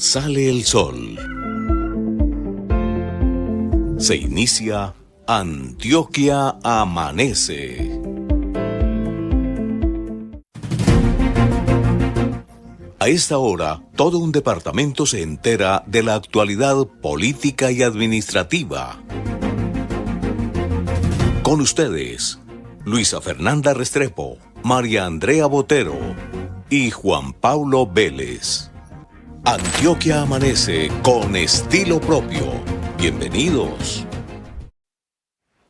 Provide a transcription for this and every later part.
Sale el sol. Se inicia Antioquia Amanece. A esta hora, todo un departamento se entera de la actualidad política y administrativa. Con ustedes, Luisa Fernanda Restrepo, María Andrea Botero y Juan Pablo Vélez. Antioquia Amanece con estilo propio. Bienvenidos.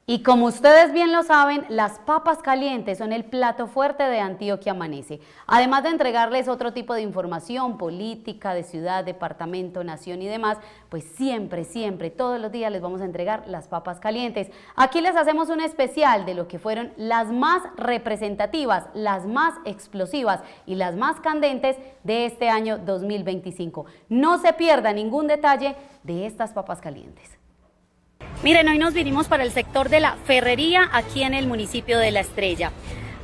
Y como ustedes bien lo saben, las papas calientes son el plato fuerte de Antioquia Amanece. Además de entregarles otro tipo de información política, de ciudad, departamento, nación y demás, pues siempre, todos los días les vamos a entregar las papas calientes. Aquí les hacemos un especial de lo que fueron las más representativas, las más explosivas y las más candentes de este año 2025. No se pierda ningún detalle de estas papas calientes. Miren, hoy nos vinimos para el sector de la Ferrería, aquí en el municipio de La Estrella.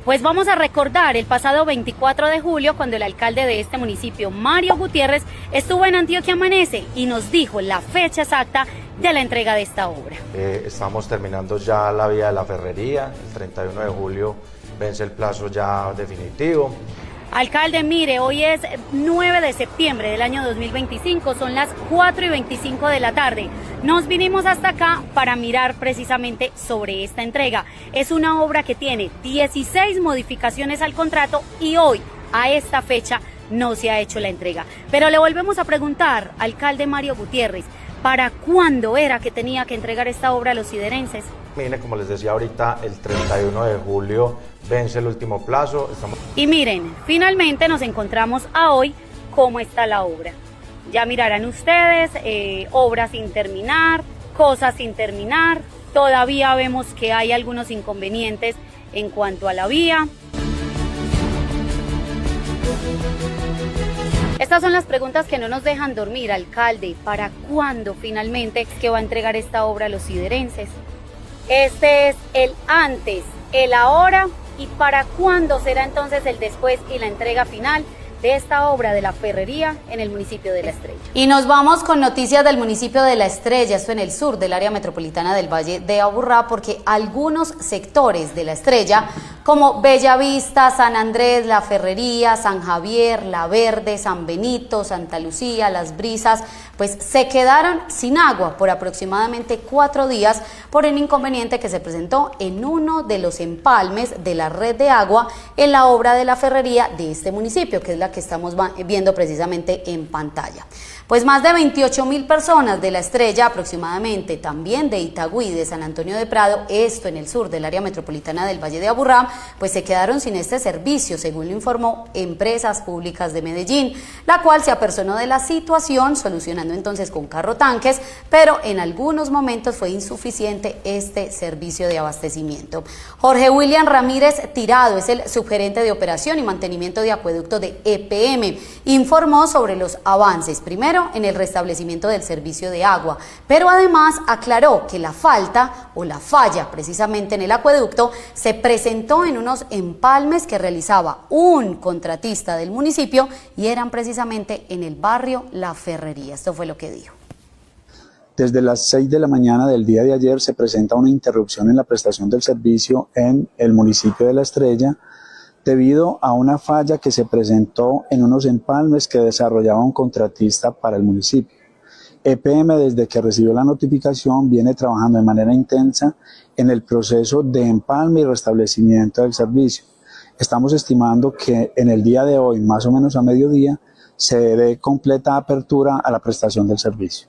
Pues vamos a recordar el pasado 24 de julio, cuando el alcalde de este municipio, Mario Gutiérrez, estuvo en Antioquia Amanece y nos dijo la fecha exacta de la entrega de esta obra. Estamos terminando ya la vía de la Ferrería, el 31 de julio vence el plazo ya definitivo. Alcalde, mire, hoy es 9 de septiembre del año 2025, son las 4:25 de la tarde. Nos vinimos hasta acá para mirar precisamente sobre esta entrega. Es una obra que tiene 16 modificaciones al contrato y hoy, a esta fecha, no se ha hecho la entrega. Pero le volvemos a preguntar, alcalde Mario Gutiérrez, ¿para cuándo era que tenía que entregar esta obra a los siderenses? Mire, como les decía ahorita, el 31 de julio vence el último plazo. Y miren, finalmente nos encontramos a hoy cómo está la obra. Ya mirarán ustedes, obra sin terminar, cosas sin terminar. Todavía vemos que hay algunos inconvenientes en cuanto a la vía. Estas son las preguntas que no nos dejan dormir, alcalde. ¿Para cuándo finalmente es que va a entregar esta obra a los siderenses? Este es el antes, el ahora, y para cuándo será entonces el después y la entrega final de esta obra de la Ferrería en el municipio de La Estrella. Y nos vamos con noticias del municipio de La Estrella, esto en el sur del área metropolitana del Valle de Aburrá, porque algunos sectores de La Estrella, como Bellavista, San Andrés, La Ferrería, San Javier, La Verde, San Benito, Santa Lucía, Las Brisas, pues se quedaron sin agua por aproximadamente 4 días por un inconveniente que se presentó en uno de los empalmes de la red de agua en la obra de la Ferrería de este municipio, que es la que estamos viendo precisamente en pantalla. Pues más de 28.000 personas de La Estrella, aproximadamente también de Itagüí, de San Antonio de Prado, esto en el sur del área metropolitana del Valle de Aburrá, pues se quedaron sin este servicio, según lo informó Empresas Públicas de Medellín, la cual se apersonó de la situación, solucionando entonces con carro tanques, pero en algunos momentos fue insuficiente este servicio de abastecimiento. Jorge William Ramírez Tirado es el subgerente de operación y mantenimiento de acueducto de EPM, informó sobre los avances, primero en el restablecimiento del servicio de agua, pero además aclaró que la falta o la falla precisamente en el acueducto se presentó en unos empalmes que realizaba un contratista del municipio y eran precisamente en el barrio La Ferrería. Esto fue lo que dijo. Desde las 6 de la mañana del día de ayer se presenta una interrupción en la prestación del servicio en el municipio de La Estrella, debido a una falla que se presentó en unos empalmes que desarrollaba un contratista para el municipio. EPM, desde que recibió la notificación, viene trabajando de manera intensa en el proceso de empalme y restablecimiento del servicio. Estamos estimando que en el día de hoy, más o menos a mediodía, se dé completa apertura a la prestación del servicio.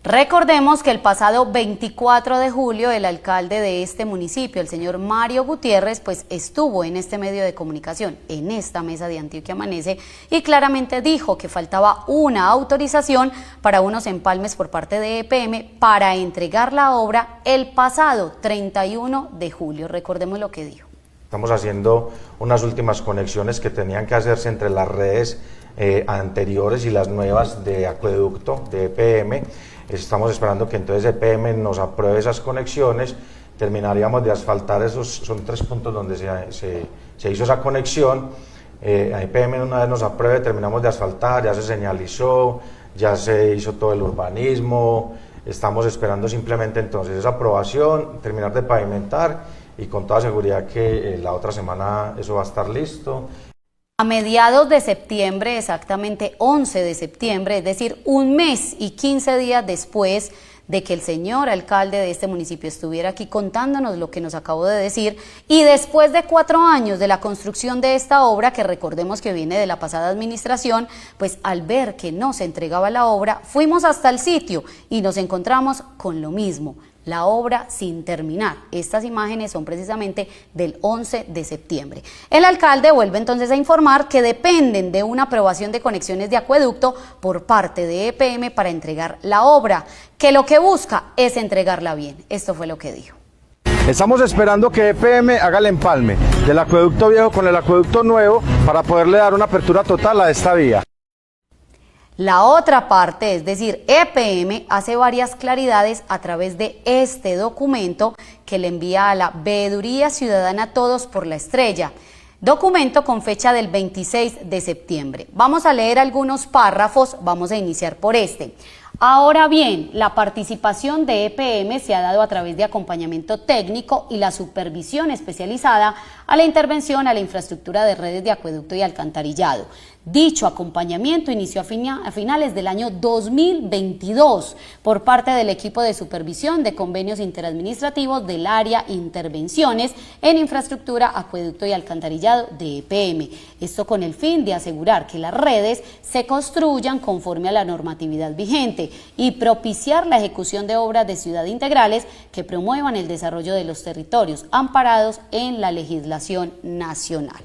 Recordemos que el pasado 24 de julio el alcalde de este municipio, el señor Mario Gutiérrez, pues estuvo en este medio de comunicación, en esta mesa de Antioquia Amanece, y claramente dijo que faltaba una autorización para unos empalmes por parte de EPM para entregar la obra el pasado 31 de julio. Recordemos lo que dijo. Estamos haciendo unas últimas conexiones que tenían que hacerse entre las redes anteriores y las nuevas de acueducto de EPM. Estamos esperando que entonces EPM nos apruebe esas conexiones, terminaríamos de asfaltar esos, son 3 puntos donde se hizo esa conexión, EPM una vez nos apruebe, terminamos de asfaltar, ya se señalizó, ya se hizo todo el urbanismo, estamos esperando simplemente entonces esa aprobación, terminar de pavimentar y con toda seguridad que la otra semana eso va a estar listo. A mediados de septiembre, exactamente 11 de septiembre, es decir, un mes y 15 días después de que el señor alcalde de este municipio estuviera aquí contándonos lo que nos acabó de decir, y después de 4 años de la construcción de esta obra, que recordemos que viene de la pasada administración, pues al ver que no se entregaba la obra, fuimos hasta el sitio y nos encontramos con lo mismo. La obra sin terminar. Estas imágenes son precisamente del 11 de septiembre. El alcalde vuelve entonces a informar que dependen de una aprobación de conexiones de acueducto por parte de EPM para entregar la obra, que lo que busca es entregarla bien. Esto fue lo que dijo. Estamos esperando que EPM haga el empalme del acueducto viejo con el acueducto nuevo para poderle dar una apertura total a esta vía. La otra parte, es decir, EPM hace varias claridades a través de este documento que le envía a la Veeduría Ciudadana Todos por la Estrella. Documento con fecha del 26 de septiembre. Vamos a leer algunos párrafos, vamos a iniciar por este. Ahora bien, la participación de EPM se ha dado a través de acompañamiento técnico y la supervisión especializada a la intervención a la infraestructura de redes de acueducto y alcantarillado. Dicho acompañamiento inició a finales del año 2022 por parte del equipo de supervisión de convenios interadministrativos del área intervenciones en infraestructura, acueducto y alcantarillado de EPM. Esto con el fin de asegurar que las redes se construyan conforme a la normatividad vigente y propiciar la ejecución de obras de ciudad integrales que promuevan el desarrollo de los territorios amparados en la legislación nacional.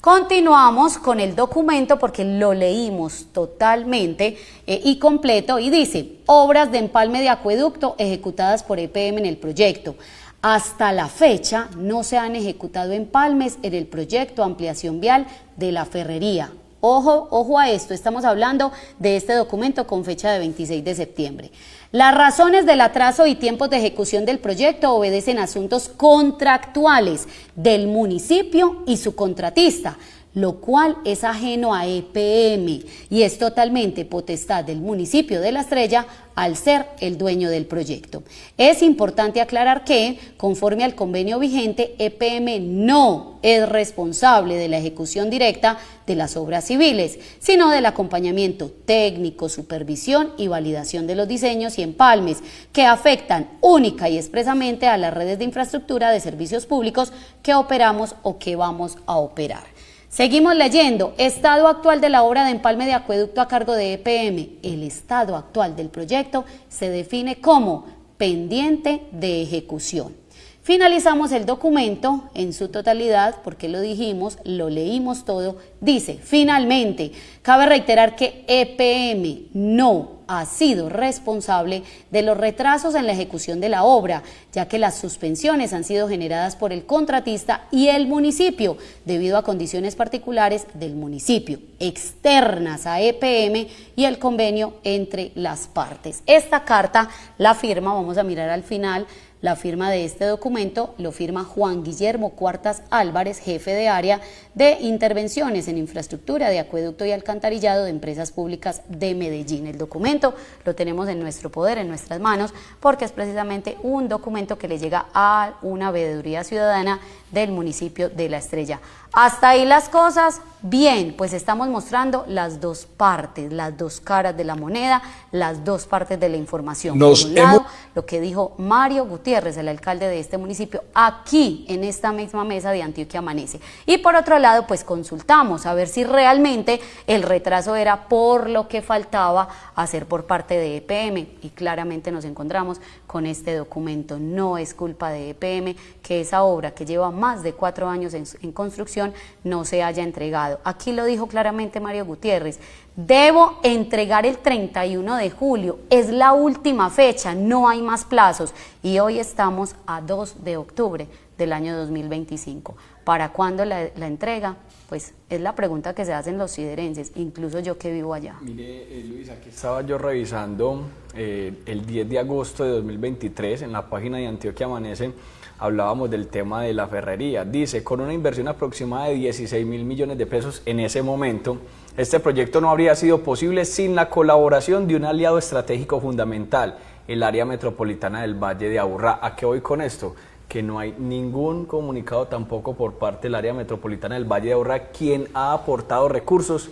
Continuamos con el documento porque lo leímos totalmente y completo y dice: obras de empalme de acueducto ejecutadas por EPM en el proyecto. Hasta la fecha no se han ejecutado empalmes en el proyecto ampliación vial de La Ferrería. Ojo a esto, estamos hablando de este documento con fecha de 26 de septiembre. Las razones del atraso y tiempos de ejecución del proyecto obedecen a asuntos contractuales del municipio y su contratista, lo cual es ajeno a EPM y es totalmente potestad del municipio de La Estrella al ser el dueño del proyecto. Es importante aclarar que, conforme al convenio vigente, EPM no es responsable de la ejecución directa de las obras civiles, sino del acompañamiento técnico, supervisión y validación de los diseños y empalmes que afectan única y expresamente a las redes de infraestructura de servicios públicos que operamos o que vamos a operar. Seguimos leyendo. Estado actual de la obra de empalme de acueducto a cargo de EPM. El estado actual del proyecto se define como pendiente de ejecución. Finalizamos el documento en su totalidad, porque lo dijimos, lo leímos todo. Dice: finalmente, cabe reiterar que EPM no ha sido responsable de los retrasos en la ejecución de la obra, ya que las suspensiones han sido generadas por el contratista y el municipio, debido a condiciones particulares del municipio, externas a EPM y el convenio entre las partes. Esta carta la firma, vamos a mirar al final, la firma de este documento lo firma Juan Guillermo Cuartas Álvarez, jefe de área de intervenciones en infraestructura de acueducto y alcantarillado de empresas públicas de Medellín. El documento lo tenemos en nuestro poder, en nuestras manos, porque es precisamente un documento que le llega a una veeduría ciudadana del municipio de La Estrella. Hasta ahí las cosas bien, pues estamos mostrando las dos partes, las dos caras de la moneda, las dos partes de la información. Por un lado, lo que dijo Mario Gutiérrez, el alcalde de este municipio, aquí en esta misma mesa de Antioquia Amanece. Y por otro lado, pues consultamos a ver si realmente el retraso era por lo que faltaba hacer por parte de EPM, y claramente nos encontramos con este documento. No es culpa de EPM que esa obra que lleva más de 4 años en construcción no se haya entregado. Aquí lo dijo claramente Mario Gutiérrez: debo entregar el 31 de julio, es la última fecha, no hay más plazos, y hoy estamos a 2 de octubre del año 2025. ¿Para cuándo la entrega? Pues es la pregunta que se hacen los siderenses, incluso yo que vivo allá. Mire, Luis, aquí estaba yo revisando el 10 de agosto de 2023 en la página de Antioquia Amanece. Hablábamos del tema de La Ferrería. Dice: con una inversión aproximada de 16.000 millones de pesos en ese momento, Este proyecto no habría sido posible sin la colaboración de un aliado estratégico fundamental, el área metropolitana del Valle de Aburrá. ¿A qué voy con esto? Que no hay ningún comunicado tampoco por parte del área metropolitana del Valle de Aburrá, quien ha aportado recursos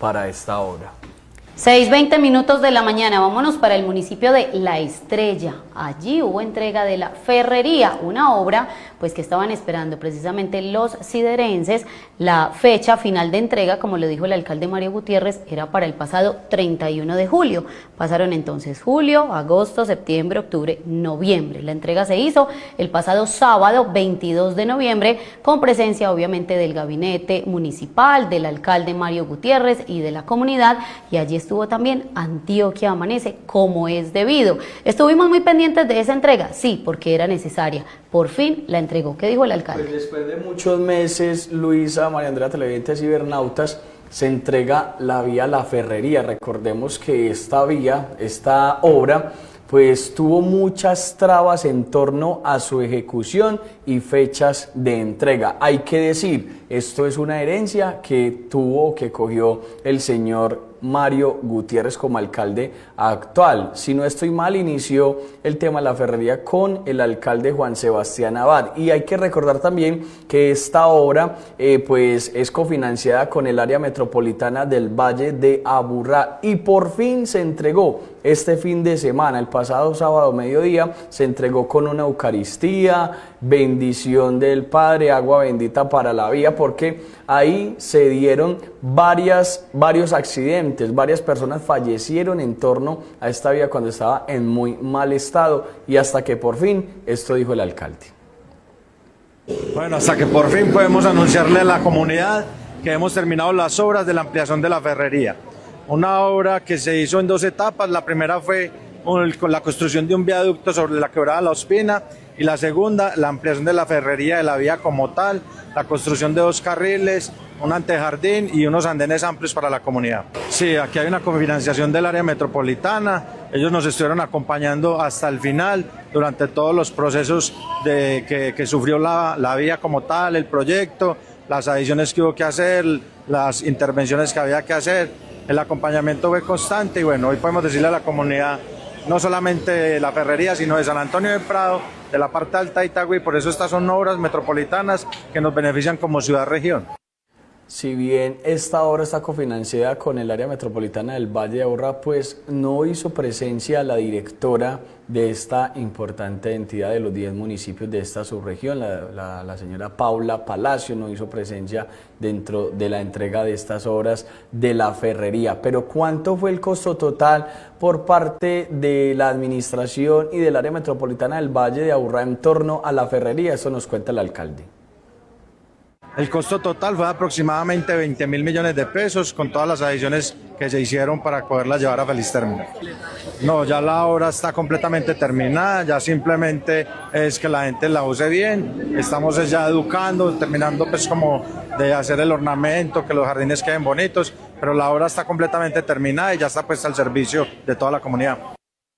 para esta obra. 6:20 minutos de la mañana, vámonos para el municipio de La Estrella. Allí hubo entrega de la ferrería, una obra pues que estaban esperando precisamente los siderenses. La fecha final de entrega, como lo dijo el alcalde Mario Gutiérrez, era para el pasado 31 de julio. Pasaron entonces julio, agosto, septiembre, octubre, noviembre. La entrega se hizo el pasado sábado 22 de noviembre con presencia obviamente del gabinete municipal, del alcalde Mario Gutiérrez y de la comunidad, y allí estuvo también Antioquia Amanece como es debido. Estuvimos muy pendientes de esa entrega, sí, porque era necesaria. Por fin la entregó. ¿Qué dijo el alcalde? Pues después de muchos meses, Luisa, María Andrea, televidentes y cibernautas, se entrega la vía La Ferrería. Recordemos que esta vía, esta obra, pues tuvo muchas trabas en torno a su ejecución y fechas de entrega. Hay que decir, esto es una herencia que cogió el señor Mario Gutiérrez como alcalde actual. Si no estoy mal, inició el tema de la ferrería con el alcalde Juan Sebastián Abad, y hay que recordar también que esta obra pues es cofinanciada con el área metropolitana del Valle de Aburrá, y por fin se entregó este fin de semana, el pasado sábado mediodía, se entregó con una Eucaristía, bendición del Padre, agua bendita para la vía, porque ahí se dieron varios accidentes, varias personas fallecieron en torno a esta vía cuando estaba en muy mal estado, y hasta que por fin, esto dijo el alcalde. Bueno, hasta que por fin podemos anunciarle a la comunidad que hemos terminado las obras de la ampliación de la ferrería. Una obra que se hizo en 2 etapas. La primera fue con la construcción de un viaducto sobre la quebrada La Ospina, y la segunda, la ampliación de la ferrería de la vía como tal, la construcción de 2 carriles, un antejardín y unos andenes amplios para la comunidad. Sí, aquí hay una cofinanciación del área metropolitana. Ellos nos estuvieron acompañando hasta el final, durante todos los procesos que sufrió la vía como tal, el proyecto, las adiciones que hubo que hacer, las intervenciones que había que hacer. El acompañamiento fue constante, y bueno, hoy podemos decirle a la comunidad, no solamente de la ferrería, sino de San Antonio de Prado, de la parte alta de Itagüí. Por eso estas son obras metropolitanas que nos benefician como ciudad-región. Si bien esta obra está cofinanciada con el área metropolitana del Valle de Aburrá, pues no hizo presencia la directora de esta importante entidad de los 10 municipios de esta subregión, la señora Paula Palacio, no hizo presencia dentro de la entrega de estas obras de la ferrería. Pero ¿cuánto fue el costo total por parte de la administración y del área metropolitana del Valle de Aburrá en torno a la ferrería? Eso nos cuenta el alcalde. El costo total fue de aproximadamente 20.000 millones de pesos, con todas las adiciones que se hicieron para poderla llevar a feliz término. No, ya la obra está completamente terminada, ya simplemente es que la gente la use bien. Estamos ya educando, terminando pues como de hacer el ornamento, que los jardines queden bonitos, pero la obra está completamente terminada y ya está puesta al servicio de toda la comunidad.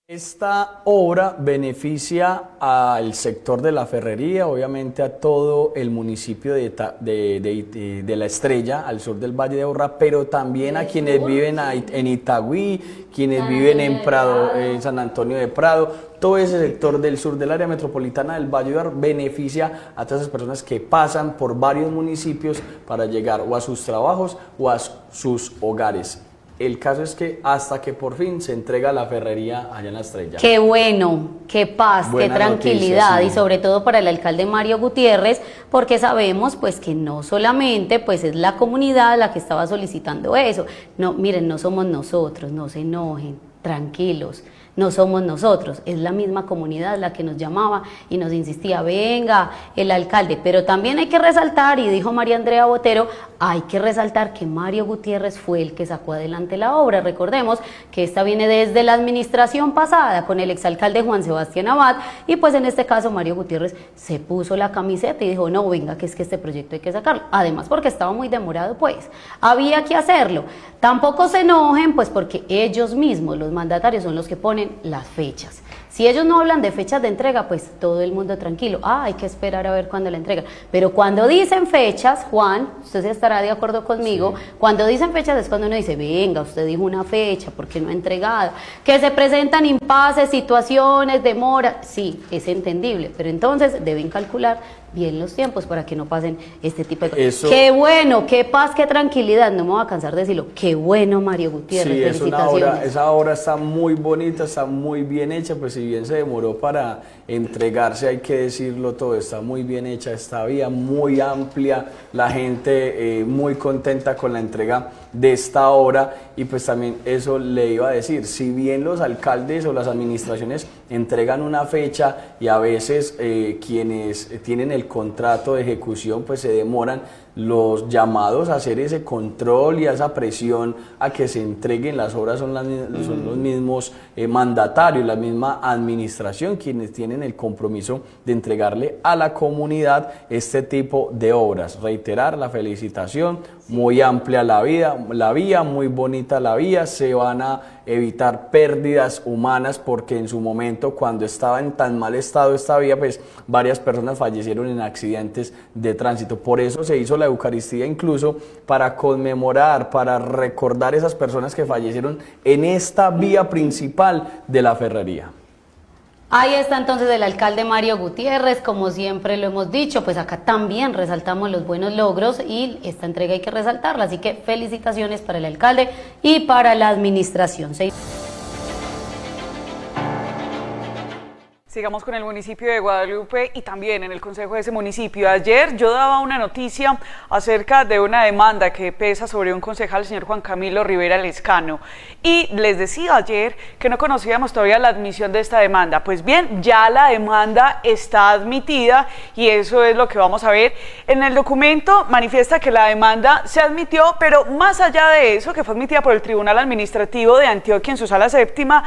Esta obra beneficia al sector de la ferrería, obviamente a todo el municipio de La Estrella, al sur del Valle de Aburrá, pero también a quienes viven en Itagüí, quienes viven en Prado, en San Antonio de Prado. Todo ese sector del sur del área metropolitana del Valle de Aburrá beneficia a todas esas personas que pasan por varios municipios para llegar o a sus trabajos o a sus hogares. El caso es que hasta que por fin se entrega la ferrería allá en La Estrella. Qué bueno, qué paz, qué tranquilidad, noticia, sí. Y sobre todo para el alcalde Mario Gutiérrez, porque sabemos pues que no solamente pues es la comunidad la que estaba solicitando eso. No, miren, no somos nosotros, no se enojen, tranquilos. No somos nosotros, es la misma comunidad la que nos llamaba y nos insistía, venga el alcalde, pero también hay que resaltar, y dijo María Andrea Botero, hay que resaltar que Mario Gutiérrez fue el que sacó adelante la obra. Recordemos que esta viene desde la administración pasada con el exalcalde Juan Sebastián Abad, y pues en este caso Mario Gutiérrez se puso la camiseta y dijo, no, venga, que es que este proyecto hay que sacarlo, además porque estaba muy demorado, pues había que hacerlo. Tampoco se enojen, pues porque ellos mismos, los mandatarios, son los que ponen las fechas. Si ellos no hablan de fechas de entrega, pues todo el mundo tranquilo. Hay que esperar a ver cuándo la entregan. Pero cuando dicen fechas, Juan, usted sí estará de acuerdo conmigo, sí. Cuando dicen fechas es cuando uno dice, venga, usted dijo una fecha, ¿por qué no ha entregado? Que se presentan impases, situaciones, demora, sí, es entendible, pero entonces deben calcular bien los tiempos para que no pasen este tipo de cosas. Eso, qué bueno, qué paz, qué tranquilidad, no me voy a cansar de decirlo, qué bueno Mario Gutiérrez, sí, felicitaciones. Esa obra está muy bonita, está muy bien hecha, pues si bien se demoró para entregarse, hay que decirlo todo, está muy bien hecha, esta vía muy amplia, la gente muy contenta con la entrega de esta obra, y pues también eso le iba a decir, si bien los alcaldes o las administraciones entregan una fecha y a veces quienes tienen el contrato de ejecución pues se demoran, los llamados a hacer ese control y a esa presión a que se entreguen las obras son los mismos mandatarios, la misma administración quienes tienen el compromiso de entregarle a la comunidad este tipo de obras. Reiterar la felicitación, muy amplia la vía, muy bonita la vía, se van a evitar pérdidas humanas porque en su momento cuando estaba en tan mal estado esta vía pues varias personas fallecieron en accidentes de tránsito, por eso se hizo la Eucaristía incluso para conmemorar, para recordar esas personas que fallecieron en esta vía principal de la Ferrería. Ahí está entonces el alcalde Mario Gutiérrez, como siempre lo hemos dicho, pues acá también resaltamos los buenos logros y esta entrega hay que resaltarla, así que felicitaciones para el alcalde y para la administración. Sigamos con el municipio de Guadalupe y también en el consejo de ese municipio. Ayer yo daba una noticia acerca de una demanda que pesa sobre un concejal, el señor Juan Camilo Rivera Lescano, y les decía ayer que no conocíamos todavía la admisión de esta demanda. Pues bien, ya la demanda está admitida y eso es lo que vamos a ver. En el documento manifiesta que la demanda se admitió, pero más allá de eso, que fue admitida por el Tribunal Administrativo de Antioquia en su sala séptima,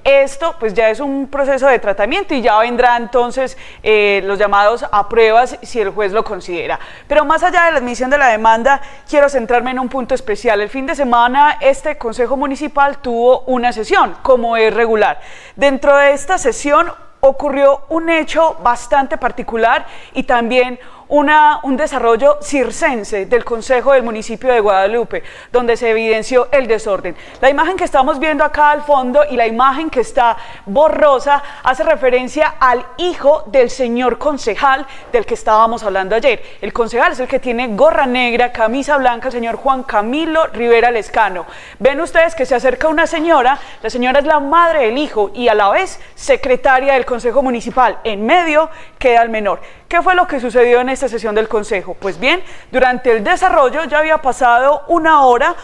esto pues ya es un proceso de tratamiento y ya vendrá entonces los llamados a pruebas si el juez lo considera. Pero más allá de la admisión de la demanda, quiero centrarme en un punto especial. El fin de semana este Consejo Municipal tuvo una sesión, como es regular. Dentro de esta sesión ocurrió un hecho bastante particular y también un desarrollo circense del Consejo del municipio de Guadalupe, donde se evidenció el desorden. La imagen que estamos viendo acá al fondo y la imagen que está borrosa hace referencia al hijo del señor concejal del que estábamos hablando ayer. El concejal es el que tiene gorra negra, camisa blanca, el señor Juan Camilo Rivera Lescano. Ven ustedes que se acerca una señora, la señora es la madre del hijo y a la vez secretaria del Consejo Municipal. En medio queda el menor. ¿Qué fue lo que sucedió en esta sesión del Consejo? Pues bien, durante el desarrollo ya había pasado una hora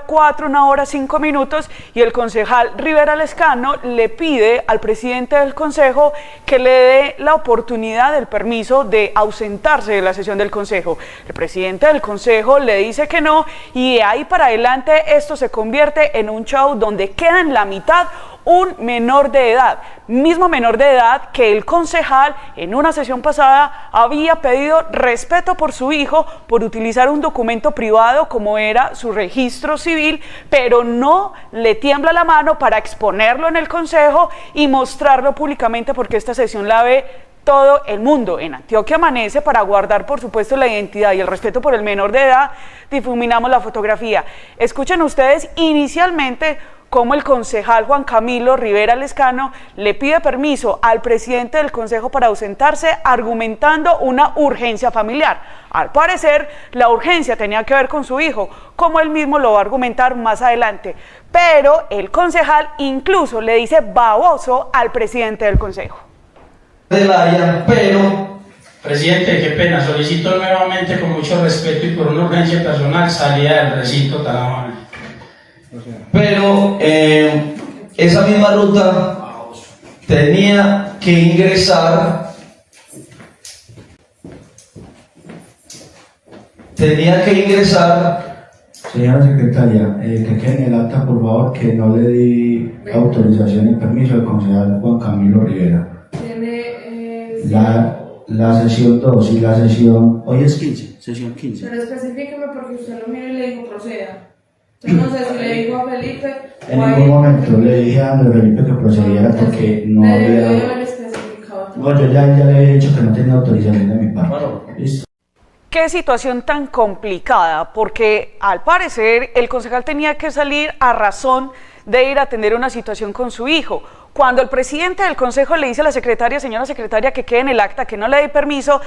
4, 1 hora 5 minutos y el concejal Rivera Lescano le pide al presidente del Consejo que le dé la oportunidad, el permiso de ausentarse de la sesión del Consejo. El presidente del Consejo le dice que no y de ahí para adelante esto se convierte en un show donde queda en la mitad un menor de edad, mismo menor de edad que el concejal en una sesión pasada había pedido respeto por su hijo por utilizar un documento privado como era su registro civil, pero no le tiembla la mano para exponerlo en el consejo y mostrarlo públicamente porque esta sesión la ve todo el mundo. En Antioquia Amanece, para guardar por supuesto la identidad y el respeto por el menor de edad, difuminamos la fotografía. Escuchen ustedes inicialmente cómo el concejal Juan Camilo Rivera Lescano le pide permiso al presidente del consejo para ausentarse argumentando una urgencia familiar. Al parecer, la urgencia tenía que ver con su hijo, como él mismo lo va a argumentar más adelante. Pero el concejal incluso le dice baboso al presidente del consejo. Del área, pero, presidente, qué pena, solicito nuevamente con mucho respeto y por una urgencia personal salida del recinto tan amable. Pero esa misma ruta tenía que ingresar señora secretaria, que quede en el acta por favor que no le di autorización y permiso al concejal Juan Camilo Rivera. La sesión 2 y la sesión, hoy es 15, sesión 15. Pero especifíqueme porque usted lo mira y le dijo proceda. No sé si le dijo a Felipe. En ningún momento le dije a Andrés Felipe que procediera porque no había... No, yo ya le he dicho que no tenía autorización de mi parte. Listo. Qué situación tan complicada, porque al parecer el concejal tenía que salir a razón de ir a atender una situación con su hijo. Cuando el presidente del consejo le dice a la secretaria, señora secretaria, que quede en el acta, que no le dé permiso,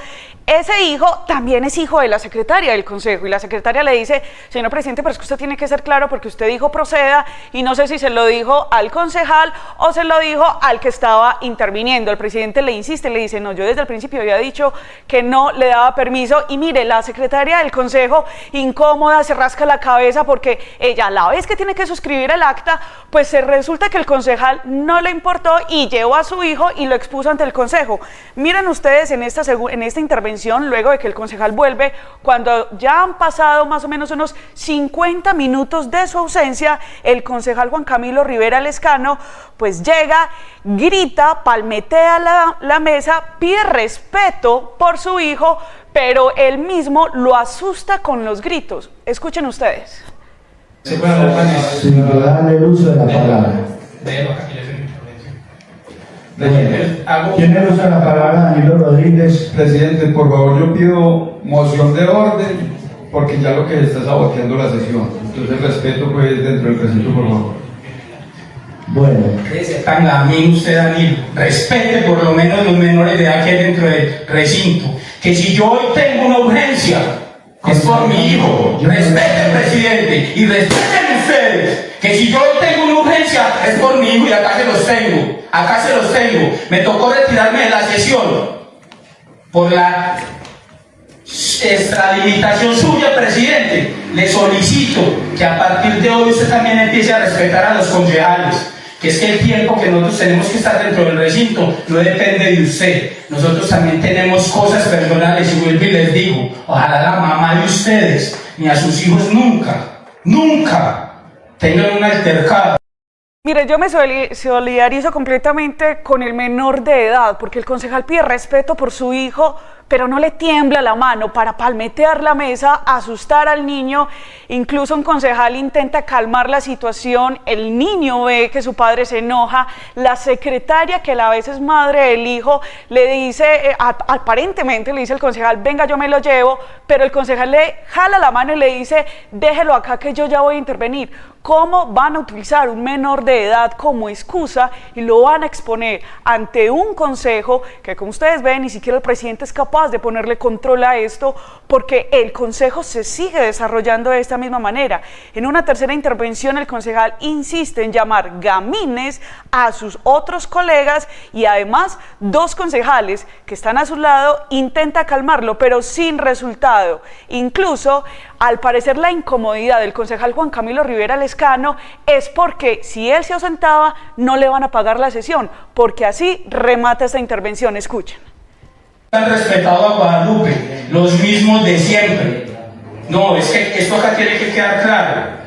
ese hijo también es hijo de la secretaria del consejo, y la secretaria le dice, señor presidente, pero es que usted tiene que ser claro porque usted dijo proceda, y no sé si se lo dijo al concejal o se lo dijo al que estaba interviniendo. El presidente le insiste, le dice, no, yo desde el principio había dicho que no le daba permiso, y mire, la secretaria del consejo, incómoda, se rasca la cabeza porque ella, a la vez que tiene que suscribir el acta, pues se resulta que el concejal no le importó y llevó a su hijo y lo expuso ante el consejo. Miren ustedes en esta intervención, luego de que el concejal vuelve, cuando ya han pasado más o menos unos 50 minutos de su ausencia, el concejal Juan Camilo Rivera Lescano pues llega, grita, palmetea la mesa, pide respeto por su hijo, pero él mismo lo asusta con los gritos. Escuchen ustedes. Sin darle el uso de la palabra. Tiene el uso de la palabra Danilo Rodríguez. Presidente, por favor, yo pido moción de orden porque ya lo que está saboteando la sesión. Entonces, respeto pues dentro del recinto, por favor. Bueno. Tan gamín usted, Danilo. Respete por lo menos los menores de edad que hay dentro del recinto. Que si yo hoy tengo una urgencia, es por mi hijo. Respete, presidente, y respeten ustedes. Que si yo hoy tengo una urgencia, es por mi hijo y acá se los tengo. Acá se los tengo. Me tocó retirarme de la sesión por la extralimitación suya, presidente. Le solicito que a partir de hoy usted también empiece a respetar a los concejales. Que es que el tiempo que nosotros tenemos que estar dentro del recinto no depende de usted. Nosotros también tenemos cosas personales y vuelvo y les digo, ojalá la mamá de ustedes ni a sus hijos nunca tengan un altercado. Mire, yo me solidarizo completamente con el menor de edad, porque el concejal pide respeto por su hijo, pero no le tiembla la mano para palmetear la mesa, asustar al niño. Incluso un concejal intenta calmar la situación, el niño ve que su padre se enoja, la secretaria, que a la vez es madre del hijo, le dice, aparentemente le dice al concejal, venga, yo me lo llevo, pero el concejal le jala la mano y le dice, déjelo acá que yo ya voy a intervenir. ¿Cómo van a utilizar un menor de edad como excusa y lo van a exponer ante un consejo que, como ustedes ven, ni siquiera el presidente es capaz de ponerle control a esto, porque el consejo se sigue desarrollando de esta misma manera? En una tercera intervención, el concejal insiste en llamar gamines a sus otros colegas, y además 2 concejales que están a su lado intenta calmarlo, pero sin resultado. Incluso, al parecer, la incomodidad del concejal Juan Camilo Rivera Lescano es porque si él se ausentaba no le van a pagar la sesión, porque así remata esta intervención. Escuchen. Han respetado a Guadalupe, los mismos de siempre. No, es que esto acá tiene que quedar claro.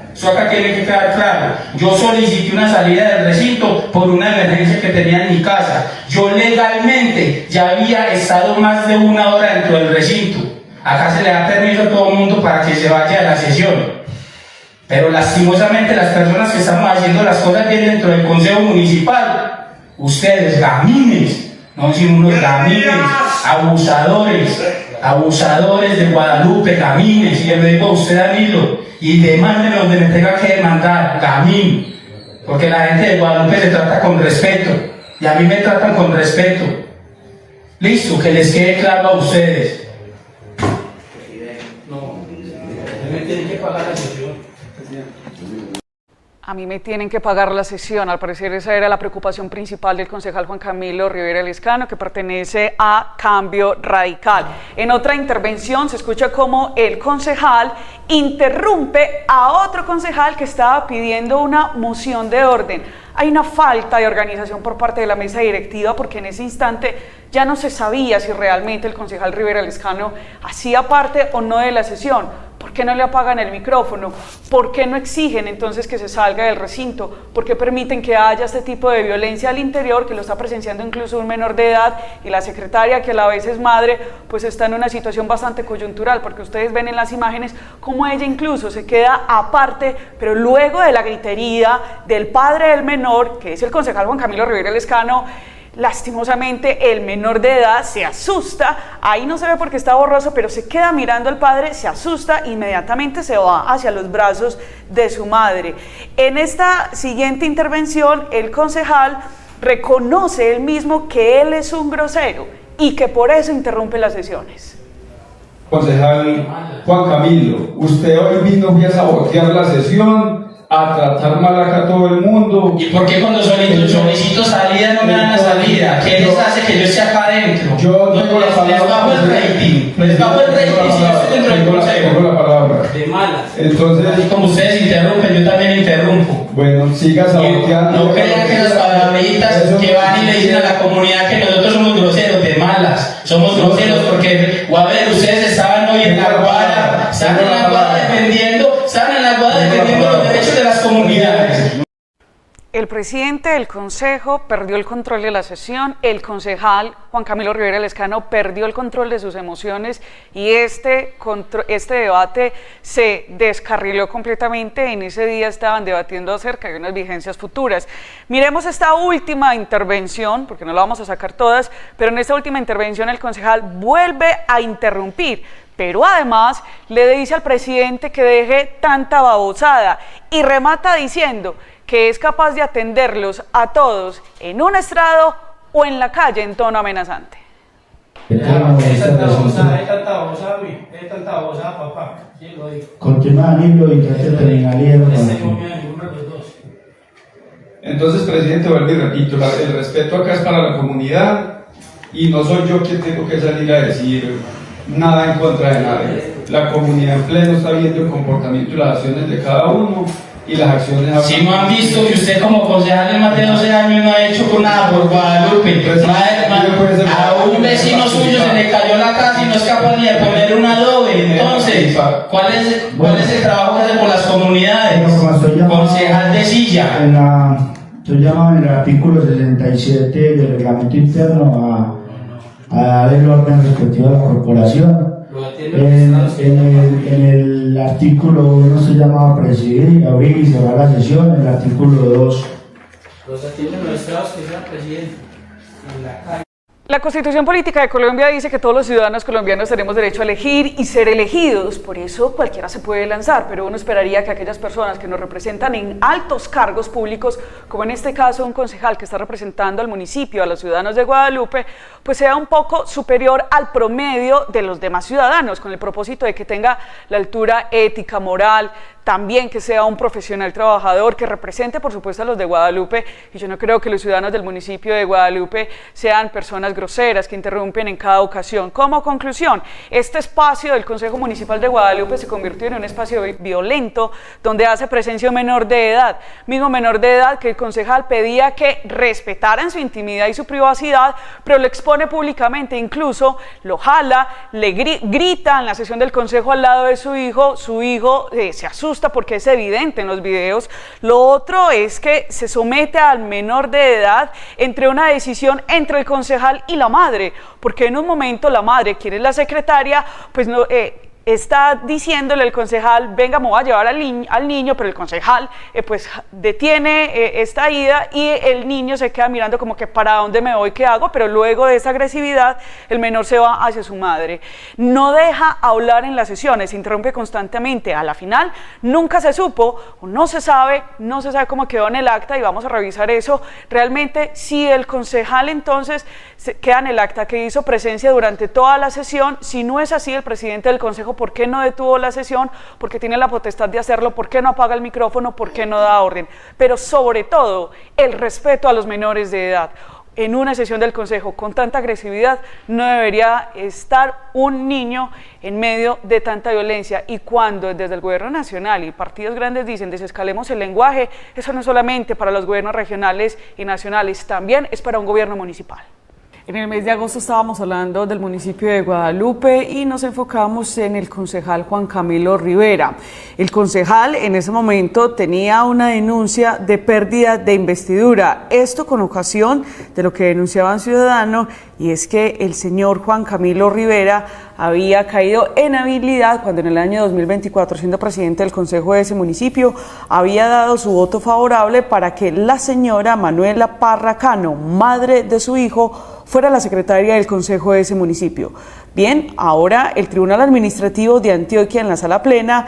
Yo solicité una salida del recinto por una emergencia que tenía en mi casa. Yo legalmente ya había estado más de 1 hora dentro del recinto. Acá se le da permiso a todo el mundo para que se vaya a la sesión. Pero lastimosamente las personas que estamos haciendo las cosas bien dentro del Consejo Municipal, ustedes, gamines, no sino unos gamines, abusadores de Guadalupe, gamines, y le digo a usted, Danilo, y demanden donde me tenga que demandar, gamín, porque la gente de Guadalupe se trata con respeto, y a mí me tratan con respeto. Listo, que les quede claro a ustedes. No, me tienen que pagar la sesión. A mí me tienen que pagar la sesión. Al parecer esa era la preocupación principal del concejal Juan Camilo Rivera Lescano, que pertenece a Cambio Radical. En otra intervención se escucha cómo el concejal interrumpe a otro concejal que estaba pidiendo una moción de orden. Hay una falta de organización por parte de la mesa directiva, porque en ese instante ya no se sabía si realmente el concejal Rivera Lescano hacía parte o no de la sesión, ¿Por qué no le apagan el micrófono? ¿Por qué no exigen entonces que se salga del recinto? ¿Por qué permiten que haya este tipo de violencia al interior, que lo está presenciando incluso un menor de edad, y la secretaria, que a la vez es madre, pues está en una situación bastante coyuntural, porque ustedes ven en las imágenes cómo ella incluso se queda aparte, pero luego de la gritería del padre del menor, que es el concejal Juan Camilo Rivera Lescano, lastimosamente el menor de edad se asusta, ahí no se ve porque está borroso, pero se queda mirando al padre, se asusta, inmediatamente se va hacia los brazos de su madre. En esta siguiente intervención, el concejal reconoce él mismo que él es un grosero y que por eso interrumpe las sesiones. Concejal Juan Camilo, usted hoy vino a sabotear la sesión, a tratar mal acá a todo el mundo. ¿Y por qué cuando solicito salida no me dan la salida? ¿Qué les hace que yo esté acá adentro? Yo tengo la palabra. Les bajo el rating. Les bajo el rating si yo estoy dentro del consejo. Tengo la palabra. De malas. Entonces, así como ustedes interrumpen, yo también interrumpo. Bueno, siga saboteando. No crean que esas palabritas que van y le dicen a la comunidad que nosotros somos groseros, de malas. Somos groseros porque, o a ver, ustedes estaban hoy en la Guada, están en la Guada defendiendo los derechos de las comunidades. El presidente del Consejo perdió el control de la sesión, el concejal Juan Camilo Rivera Lescano perdió el control de sus emociones y este debate se descarriló completamente. En ese día estaban debatiendo acerca de unas vigencias futuras. Miremos esta última intervención, porque no la vamos a sacar todas, pero en esta última intervención el concejal vuelve a interrumpir, pero además le dice al presidente que deje tanta babosada y remata diciendo que es capaz de atenderlos a todos en un estrado o en la calle en tono amenazante. Continúa Danilo y trate de terminar. Entonces, presidente, vuelvo y repito, el respeto acá es para la comunidad y no soy yo quien tengo que salir a decir nada en contra de nadie. La comunidad en pleno está viendo el comportamiento y las acciones de cada uno y las acciones... Si no han visto que usted como concejal de más de 12 años no ha hecho nada por Guadalupe, a un vecino suyo se le cayó la casa y no es capaz ni de poner un adobe, entonces, ¿cuál es el trabajo que hace por las comunidades? Concejal de silla. Estoy llamado en el artículo 67 del reglamento interno a dar el orden respectivo a la corporación. En el artículo 1 se llama a presidir, abrir y cerrar la sesión. En el artículo 2. Los atienden los estados que sean presidente. En la calle. La Constitución Política de Colombia dice que todos los ciudadanos colombianos tenemos derecho a elegir y ser elegidos, por eso cualquiera se puede lanzar, pero uno esperaría que aquellas personas que nos representan en altos cargos públicos, como en este caso un concejal que está representando al municipio, a los ciudadanos de Guadalupe, pues sea un poco superior al promedio de los demás ciudadanos, con el propósito de que tenga la altura ética, moral, también que sea un profesional trabajador, que represente por supuesto a los de Guadalupe, y yo no creo que los ciudadanos del municipio de Guadalupe sean personas groseras que interrumpen en cada ocasión. Como conclusión, este espacio del Consejo Municipal de Guadalupe se convirtió en un espacio violento donde hace presencia un menor de edad, mismo menor de edad que el concejal pedía que respetaran su intimidad y su privacidad, pero lo expone públicamente, incluso lo jala, le grita en la sesión del consejo al lado de su hijo se asusta porque es evidente en los videos. Lo otro es que se somete al menor de edad entre una decisión entre el concejal y la madre, porque en un momento la madre, quien es la secretaria, pues no... está diciéndole al concejal, venga, me voy a llevar al niño, pero el concejal pues detiene esta ida y el niño se queda mirando como que para dónde me voy, qué hago, pero luego de esa agresividad el menor se va hacia su madre. No deja hablar en las sesiones, interrumpe constantemente. A la final nunca se supo, o no se sabe cómo quedó en el acta y vamos a revisar eso. Realmente si el concejal entonces queda en el acta que hizo presencia durante toda la sesión. Si no es así, el presidente del consejo, ¿por qué no detuvo la sesión? Porque tiene la potestad de hacerlo. ¿Por qué no apaga el micrófono? ¿Por qué no da orden? Pero sobre todo, el respeto a los menores de edad. En una sesión del consejo con tanta agresividad no debería estar un niño en medio de tanta violencia. Y cuando desde el gobierno nacional y partidos grandes dicen desescalemos el lenguaje, eso no es solamente para los gobiernos regionales y nacionales, también es para un gobierno municipal. En el mes de agosto estábamos hablando del municipio de Guadalupe y nos enfocamos en el concejal Juan Camilo Rivera. El concejal en ese momento tenía una denuncia de pérdida de investidura. Esto con ocasión de lo que denunciaba un ciudadano, y es que el señor Juan Camilo Rivera había caído en habilidad cuando en el año 2024, siendo presidente del consejo de ese municipio, había dado su voto favorable para que la señora Manuela Parra Cano, madre de su hijo, fuera la secretaria del consejo de ese municipio. Bien, ahora el Tribunal Administrativo de Antioquia en la sala plena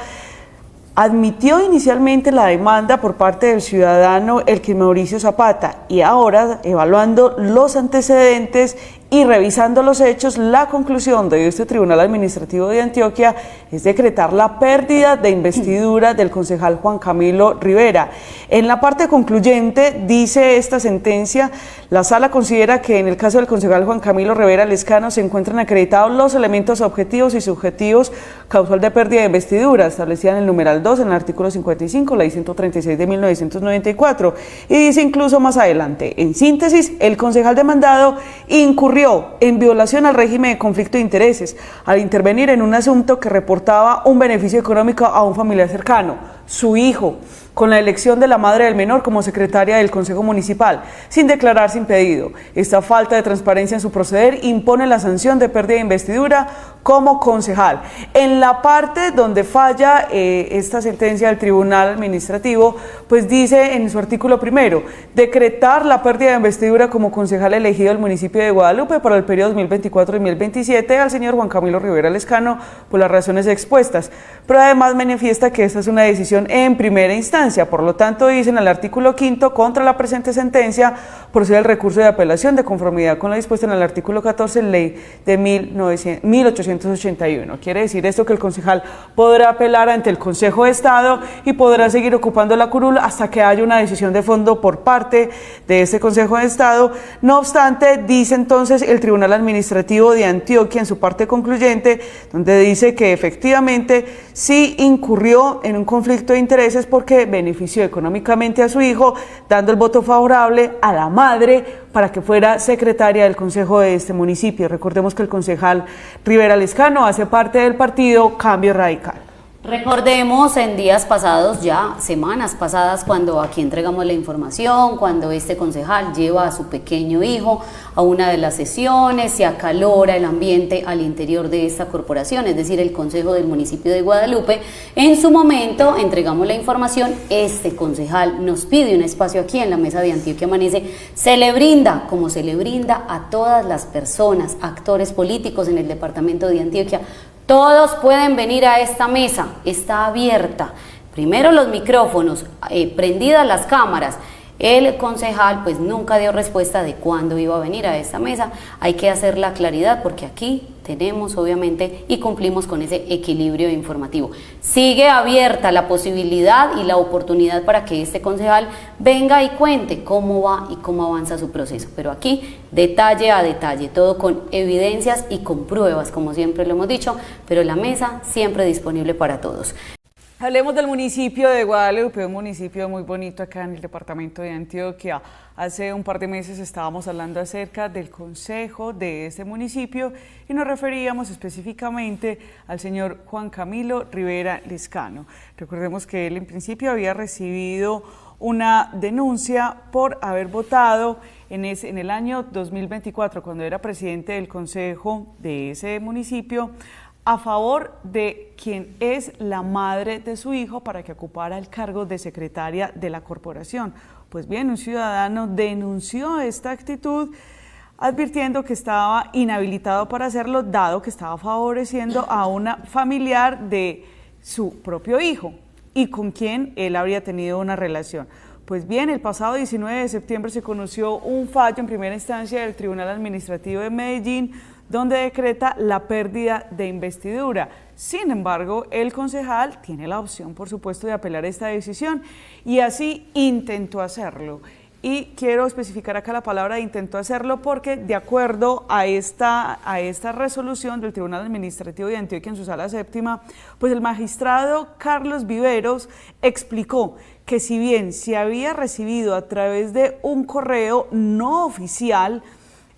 admitió inicialmente la demanda por parte del ciudadano Elkin Mauricio Zapata y ahora, evaluando los antecedentes y revisando los hechos, la conclusión de este Tribunal Administrativo de Antioquia es decretar la pérdida de investidura del concejal Juan Camilo Rivera. En la parte concluyente, dice esta sentencia, la sala considera que en el caso del concejal Juan Camilo Rivera Lescano se encuentran acreditados los elementos objetivos y subjetivos causal de pérdida de investidura, establecida en el numeral 2, en el artículo 55, ley 136 de 1994, y dice incluso más adelante, en síntesis, el concejal demandado incurrió en violación al régimen de conflicto de intereses al intervenir en un asunto que reportaba un beneficio económico a un familiar cercano, su hijo, con la elección de la madre del menor como secretaria del Consejo Municipal, sin declararse impedido. Esta falta de transparencia en su proceder impone la sanción de pérdida de investidura como concejal. En la parte donde falla esta sentencia del Tribunal Administrativo, pues dice en su artículo primero, decretar la pérdida de investidura como concejal elegido del municipio de Guadalupe para el periodo 2024-2027 al señor Juan Camilo Rivera Lescano por las razones expuestas, pero además manifiesta que esta es una decisión en primera instancia. Por lo tanto, dicen al artículo 5, contra la presente sentencia procede el recurso de apelación de conformidad con lo dispuesto en el artículo 14, ley de 1881. Quiere decir esto que el concejal podrá apelar ante el Consejo de Estado y podrá seguir ocupando la curul hasta que haya una decisión de fondo por parte de este Consejo de Estado. No obstante, dice entonces el Tribunal Administrativo de Antioquia en su parte concluyente, donde dice que efectivamente sí incurrió en un conflicto de intereses porque benefició económicamente a su hijo, dando el voto favorable a la madre para que fuera secretaria del consejo de este municipio. Recordemos que el concejal Rivera Lescano hace parte del partido Cambio Radical. Recordemos en días pasados, ya semanas pasadas, cuando aquí entregamos la información, cuando este concejal lleva a su pequeño hijo a una de las sesiones, se acalora el ambiente al interior de esta corporación, es decir, el Consejo del municipio de Guadalupe. En su momento entregamos la información, este concejal nos pide un espacio aquí en la mesa de Antioquia Amanece, se le brinda, como se le brinda a todas las personas, actores políticos en el departamento de Antioquia. Todos pueden venir a esta mesa, está abierta. Primero los micrófonos, prendidas las cámaras. El concejal pues nunca dio respuesta de cuándo iba a venir a esta mesa. Hay que hacer la claridad porque aquí tenemos obviamente y cumplimos con ese equilibrio informativo. Sigue abierta la posibilidad y la oportunidad para que este concejal venga y cuente cómo va y cómo avanza su proceso. Pero aquí detalle a detalle, todo con evidencias y con pruebas, como siempre lo hemos dicho, pero la mesa siempre disponible para todos. Hablemos del municipio de Guadalupe, un municipio muy bonito acá en el departamento de Antioquia. Hace un par de meses estábamos hablando acerca del consejo de este municipio y nos referíamos específicamente al señor Juan Camilo Rivera Lescano. Recordemos que él en principio había recibido una denuncia por haber votado en el año 2024, cuando era presidente del consejo de ese municipio, a favor de quien es la madre de su hijo para que ocupara el cargo de secretaria de la corporación. Pues bien, un ciudadano denunció esta actitud advirtiendo que estaba inhabilitado para hacerlo, dado que estaba favoreciendo a una familiar de su propio hijo y con quien él habría tenido una relación. Pues bien, el pasado 19 de septiembre se conoció un fallo en primera instancia del Tribunal Administrativo de Medellín, donde decreta la pérdida de investidura. Sin embargo, el concejal tiene la opción, por supuesto, de apelar esta decisión y así intentó hacerlo. Y quiero especificar acá la palabra intentó hacerlo porque de acuerdo a esta resolución del Tribunal Administrativo de Antioquia en su sala séptima, pues el magistrado Carlos Viveros explicó que si bien se había recibido a través de un correo no oficial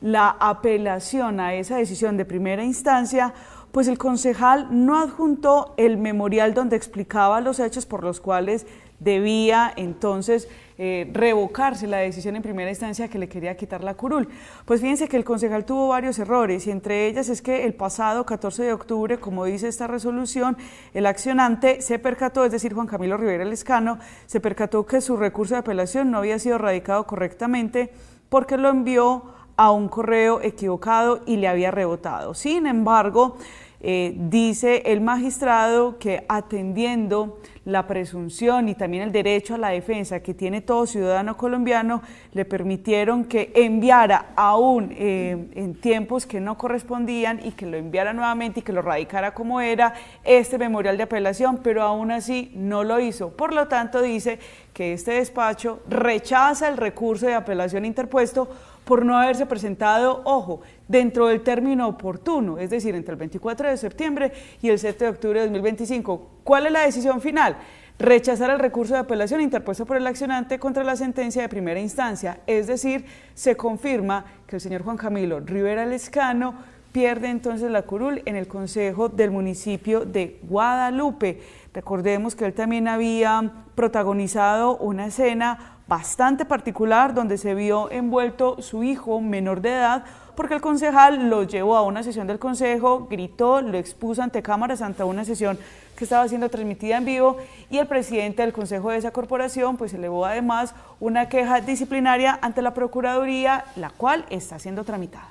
la apelación a esa decisión de primera instancia, pues el concejal no adjuntó el memorial donde explicaba los hechos por los cuales debía entonces revocarse la decisión en primera instancia que le quería quitar la curul. Pues fíjense que el concejal tuvo varios errores y entre ellas es que el pasado 14 de octubre, como dice esta resolución, el accionante se percató, es decir, Juan Camilo Rivera Lescano, se percató que su recurso de apelación no había sido radicado correctamente porque lo envió a un correo equivocado y le había rebotado. Sin embargo, dice el magistrado que atendiendo la presunción y también el derecho a la defensa que tiene todo ciudadano colombiano, le permitieron que enviara aún en tiempos que no correspondían y que lo enviara nuevamente y que lo radicara como era este memorial de apelación, pero aún así no lo hizo. Por lo tanto, dice que este despacho rechaza el recurso de apelación interpuesto por no haberse presentado, ojo, dentro del término oportuno, es decir, entre el 24 de septiembre y el 7 de octubre de 2025. ¿Cuál es la decisión final? Rechazar el recurso de apelación interpuesto por el accionante contra la sentencia de primera instancia, es decir, se confirma que el señor Juan Camilo Rivera Lescano pierde entonces la curul en el Consejo del municipio de Guadalupe. Recordemos que él también había protagonizado una escena bastante particular donde se vio envuelto su hijo menor de edad porque el concejal lo llevó a una sesión del consejo, gritó, lo expuso ante cámaras ante una sesión que estaba siendo transmitida en vivo y el presidente del consejo de esa corporación pues elevó además una queja disciplinaria ante la Procuraduría, la cual está siendo tramitada.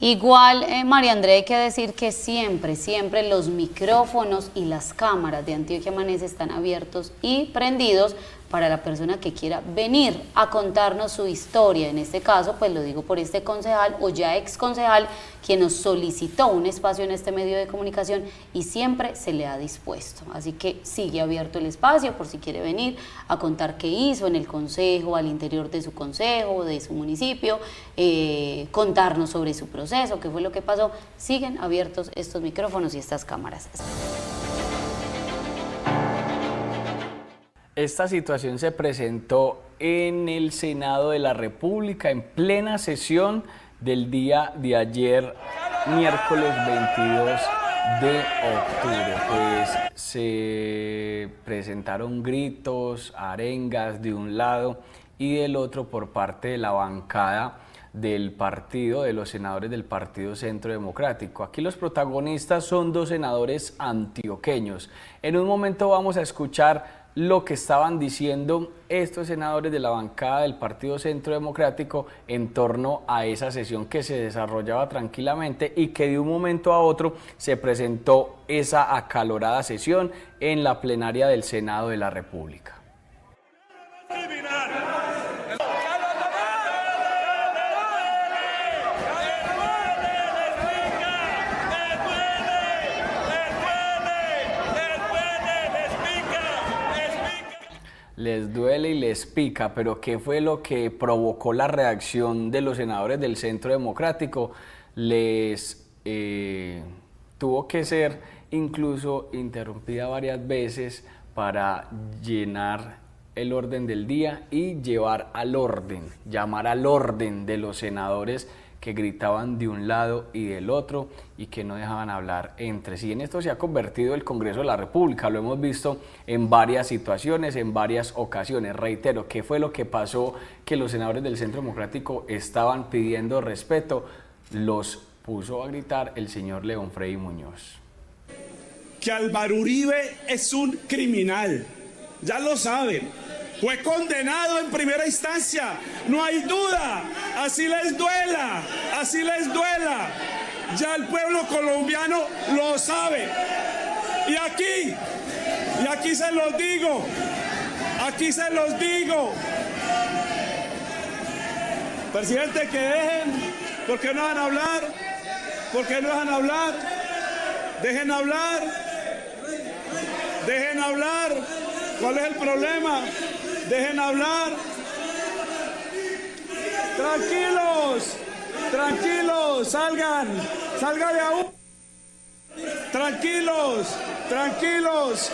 Igual, María Andrea, hay que decir que siempre los micrófonos y las cámaras de Antioquia Amanece están abiertos y prendidos para la persona que quiera venir a contarnos su historia. En este caso, pues lo digo por este concejal o ya ex concejal, quien nos solicitó un espacio en este medio de comunicación y siempre se le ha dispuesto. Así que sigue abierto el espacio por si quiere venir a contar qué hizo en el consejo, al interior de su consejo, de su municipio, contarnos sobre su proceso, qué fue lo que pasó. Siguen abiertos estos micrófonos y estas cámaras. Esta situación se presentó en el Senado de la República en plena sesión del día de ayer, miércoles 22 de octubre. Pues se presentaron gritos, arengas de un lado y del otro por parte de la bancada del partido, de los senadores del Partido Centro Democrático. Aquí los protagonistas son dos senadores antioqueños. En un momento vamos a escuchar lo que estaban diciendo estos senadores de la bancada del Partido Centro Democrático en torno a esa sesión que se desarrollaba tranquilamente y que de un momento a otro se presentó esa acalorada sesión en la plenaria del Senado de la República. Les duele y les pica, pero ¿qué fue lo que provocó la reacción de los senadores del Centro Democrático? Les tuvo que ser incluso interrumpida varias veces para llenar el orden del día y llevar al orden, llamar al orden de los senadores que gritaban de un lado y del otro y que no dejaban hablar entre sí. En esto se ha convertido el Congreso de la República, lo hemos visto en varias situaciones, en varias ocasiones. Reitero, ¿qué fue lo que pasó? Que los senadores del Centro Democrático estaban pidiendo respeto, los puso a gritar el señor León Freddy Muñoz. Que Álvaro Uribe es un criminal, ya lo saben. Fue condenado en primera instancia, no hay duda, así les duela, ya el pueblo colombiano lo sabe. Y aquí se los digo, presidente, que dejen, ¿por qué no van a hablar? Dejen hablar, ¿cuál es el problema? Dejen hablar. Tranquilos, salgan de aún. Tranquilos.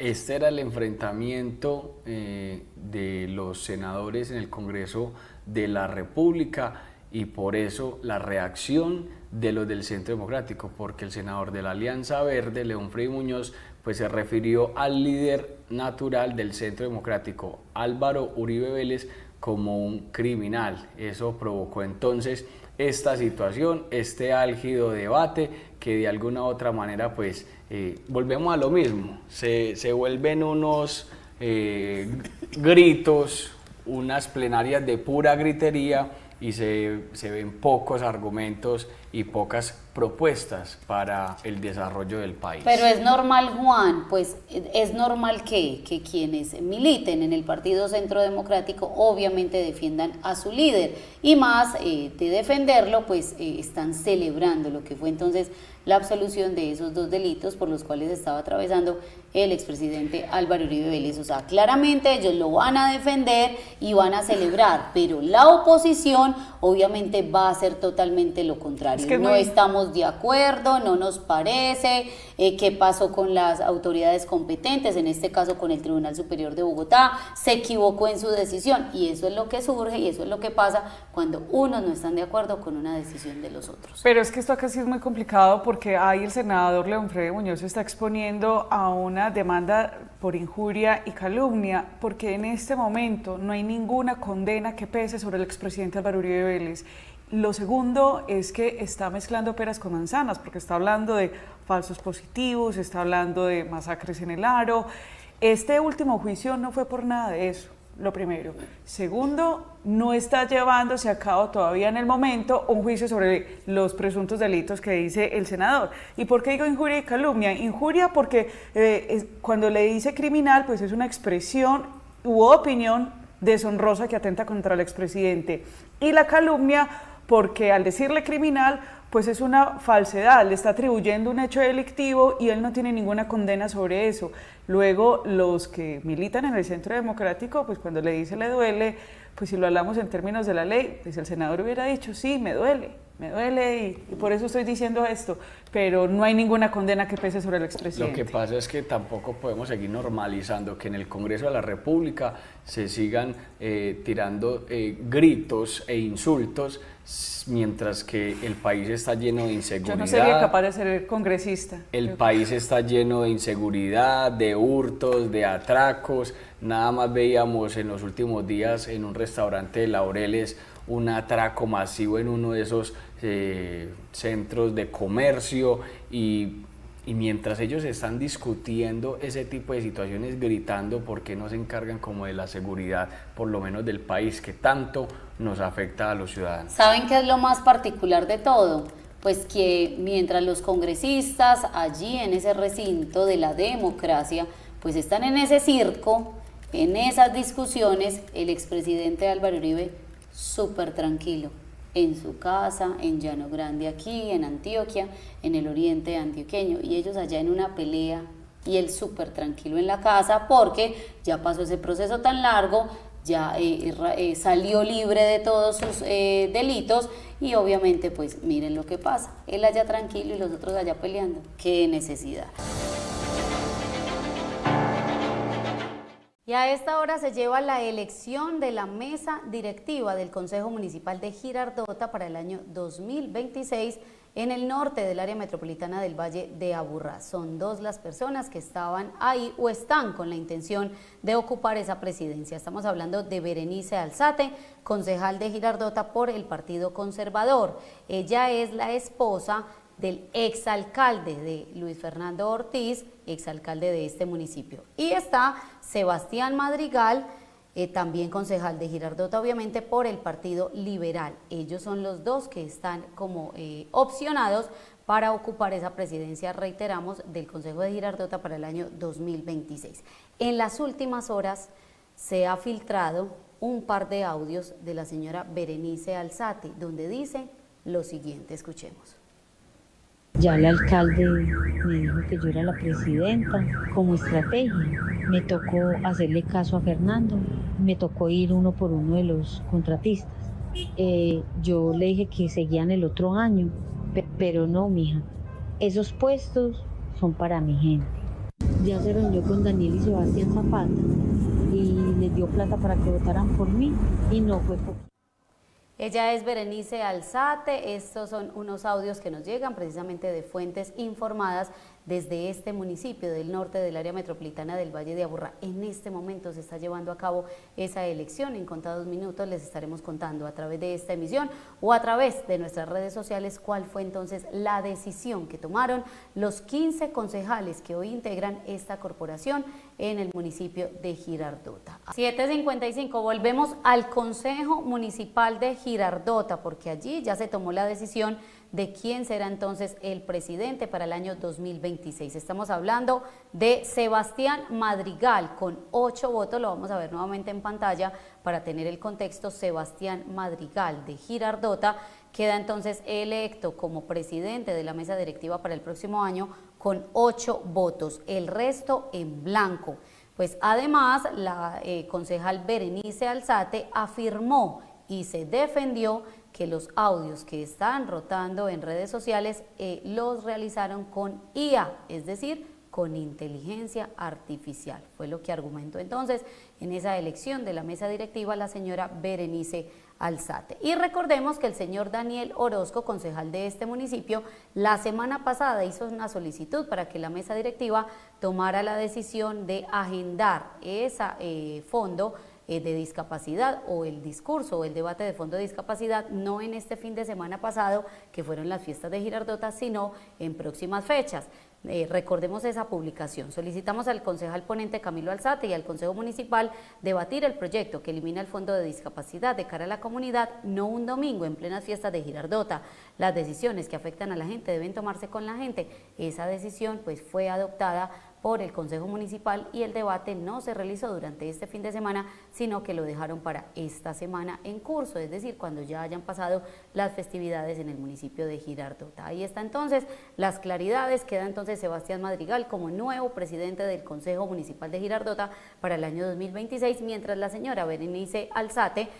Este era el enfrentamiento de los senadores en el Congreso de la República y por eso la reacción de los del Centro Democrático, porque el senador de la Alianza Verde, León Freddy Muñoz, pues se refirió al líder natural del Centro Democrático, Álvaro Uribe Vélez, como un criminal. Eso provocó entonces esta situación, este álgido debate que de alguna u otra manera pues volvemos a lo mismo, se vuelven unos gritos, unas plenarias de pura gritería y se ven pocos argumentos y pocas propuestas para el desarrollo del país. Pero es normal, Juan, pues es normal que quienes militen en el Partido Centro Democrático obviamente defiendan a su líder y más de defenderlo, pues están celebrando lo que fue entonces la absolución de esos 2 delitos por los cuales estaba atravesando el expresidente Álvaro Uribe Vélez. O sea, claramente ellos lo van a defender y van a celebrar, pero la oposición obviamente va a hacer totalmente lo contrario. Es que no estamos de acuerdo, no nos parece, qué pasó con las autoridades competentes, en este caso con el Tribunal Superior de Bogotá, se equivocó en su decisión y eso es lo que surge y eso es lo que pasa cuando unos no están de acuerdo con una decisión de los otros. Pero es que esto acá sí es muy complicado porque ahí el senador León Freddy Muñoz se está exponiendo a una demanda por injuria y calumnia, porque en este momento no hay ninguna condena que pese sobre el expresidente Álvaro Uribe Vélez. Lo segundo es que está mezclando peras con manzanas, porque está hablando de falsos positivos, está hablando de masacres en el Aro. Este último juicio no fue por nada de eso, lo primero. Segundo, no está llevándose a cabo todavía en el momento un juicio sobre los presuntos delitos que dice el senador. ¿Y por qué digo injuria y calumnia? Injuria porque cuando le dice criminal, pues es una expresión u opinión deshonrosa que atenta contra el expresidente. Y la calumnia porque al decirle criminal, pues es una falsedad, le está atribuyendo un hecho delictivo y él no tiene ninguna condena sobre eso. Luego, los que militan en el Centro Democrático, pues cuando le dice le duele, pues si lo hablamos en términos de la ley, pues el senador hubiera dicho, sí, me duele y por eso estoy diciendo esto, pero no hay ninguna condena que pese sobre el expresidente. Lo que pasa es que tampoco podemos seguir normalizando que en el Congreso de la República se sigan tirando gritos e insultos mientras que el país está lleno de inseguridad. Yo no sería capaz de ser congresista. El país está lleno de inseguridad, de hurtos, de atracos. Nada más veíamos en los últimos días en un restaurante de Laureles un atraco masivo en uno de esos centros de comercio y mientras ellos están discutiendo ese tipo de situaciones, gritando, ¿por qué no se encargan como de la seguridad, por lo menos del país, que tanto nos afecta a los ciudadanos? ¿Saben qué es lo más particular de todo? Pues que mientras los congresistas allí en ese recinto de la democracia, pues están en ese circo, en esas discusiones, el expresidente Álvaro Uribe súper tranquilo, en su casa, en Llano Grande aquí, en Antioquia, en el oriente antioqueño, y ellos allá en una pelea y él súper tranquilo en la casa porque ya pasó ese proceso tan largo, ya salió libre de todos sus delitos y obviamente pues miren lo que pasa, él allá tranquilo y los otros allá peleando, qué necesidad. Y a esta hora se lleva la elección de la mesa directiva del Consejo Municipal de Girardota para el año 2026 en el norte del área metropolitana del Valle de Aburrá. Son 2 las personas que estaban ahí o están con la intención de ocupar esa presidencia. Estamos hablando de Berenice Alzate, concejal de Girardota por el Partido Conservador. Ella es la esposa del exalcalde de Luis Fernando Ortiz, exalcalde de este municipio. Y está Sebastián Madrigal, también concejal de Girardota, obviamente por el Partido Liberal. Ellos son los 2 que están como opcionados para ocupar esa presidencia, reiteramos, del Consejo de Girardota para el año 2026. En las últimas horas se ha filtrado un par de audios de la señora Berenice Alzate, donde dice lo siguiente, escuchemos. Ya el alcalde me dijo que yo era la presidenta como estrategia. Me tocó hacerle caso a Fernando, me tocó ir uno por uno de los contratistas. Yo le dije que seguían el otro año, pero no, mija, esos puestos son para mi gente. ya se reunió con Daniel y Sebastián Zapata y les dio plata para que votaran por mí y no fue por... Ella es Berenice Alzate. Estos son unos audios que nos llegan precisamente de fuentes informadas desde este municipio del norte del área metropolitana del Valle de Aburrá. En este momento se está llevando a cabo esa elección. En contados minutos les estaremos contando a través de esta emisión o a través de nuestras redes sociales cuál fue entonces la decisión que tomaron los 15 concejales que hoy integran esta corporación en el municipio de Girardota. 7:55, volvemos al Consejo Municipal de Girardota, porque allí ya se tomó la decisión de quién será entonces el presidente para el año 2026. Estamos hablando de Sebastián Madrigal con 8 votos, lo vamos a ver nuevamente en pantalla para tener el contexto. Sebastián Madrigal de Girardota queda entonces electo como presidente de la mesa directiva para el próximo año con 8 votos, el resto en blanco. Pues además la concejal Berenice Alzate afirmó y se defendió que los audios que están rotando en redes sociales los realizaron con IA, es decir, con inteligencia artificial. Fue lo que argumentó entonces en esa elección de la mesa directiva la señora Berenice Alzate. Y recordemos que el señor Daniel Orozco, concejal de este municipio, la semana pasada hizo una solicitud para que la mesa directiva tomara la decisión de agendar ese fondo de discapacidad o el discurso o el debate de fondo de discapacidad, no en este fin de semana pasado, que fueron las fiestas de Girardota, sino en próximas fechas. Recordemos esa publicación. Solicitamos al concejal ponente Camilo Alzate y al Consejo Municipal debatir el proyecto que elimina el fondo de discapacidad de cara a la comunidad, no un domingo en plenas fiestas de Girardota. Las decisiones que afectan a la gente deben tomarse con la gente. Esa decisión pues fue adoptada por el Consejo Municipal y el debate no se realizó durante este fin de semana, sino que lo dejaron para esta semana en curso, es decir, cuando ya hayan pasado las festividades en el municipio de Girardota. Ahí está entonces las claridades. Queda entonces Sebastián Madrigal como nuevo presidente del Consejo Municipal de Girardota para el año 2026, mientras la señora Berenice Alzate,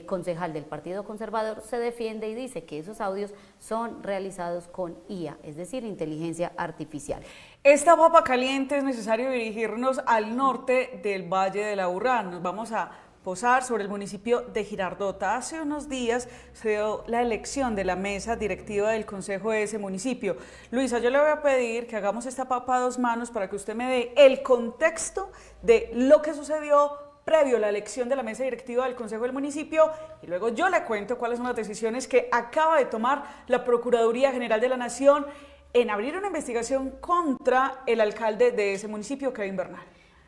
concejal del Partido Conservador, se defiende y dice que esos audios son realizados con IA, es decir, inteligencia artificial. Esta papa caliente es necesario dirigirnos al norte del Valle de Aburrá. Nos vamos a posar sobre el municipio de Girardota. Hace unos días se dio la elección de la mesa directiva del consejo de ese municipio. Luisa, yo le voy a pedir que hagamos esta papa a 2 manos para que usted me dé el contexto de lo que sucedió previo a la elección de la mesa directiva del consejo del municipio, y luego yo le cuento cuáles son las decisiones que acaba de tomar la Procuraduría General de la Nación en abrir una investigación contra el alcalde de ese municipio, Kevin Bernal.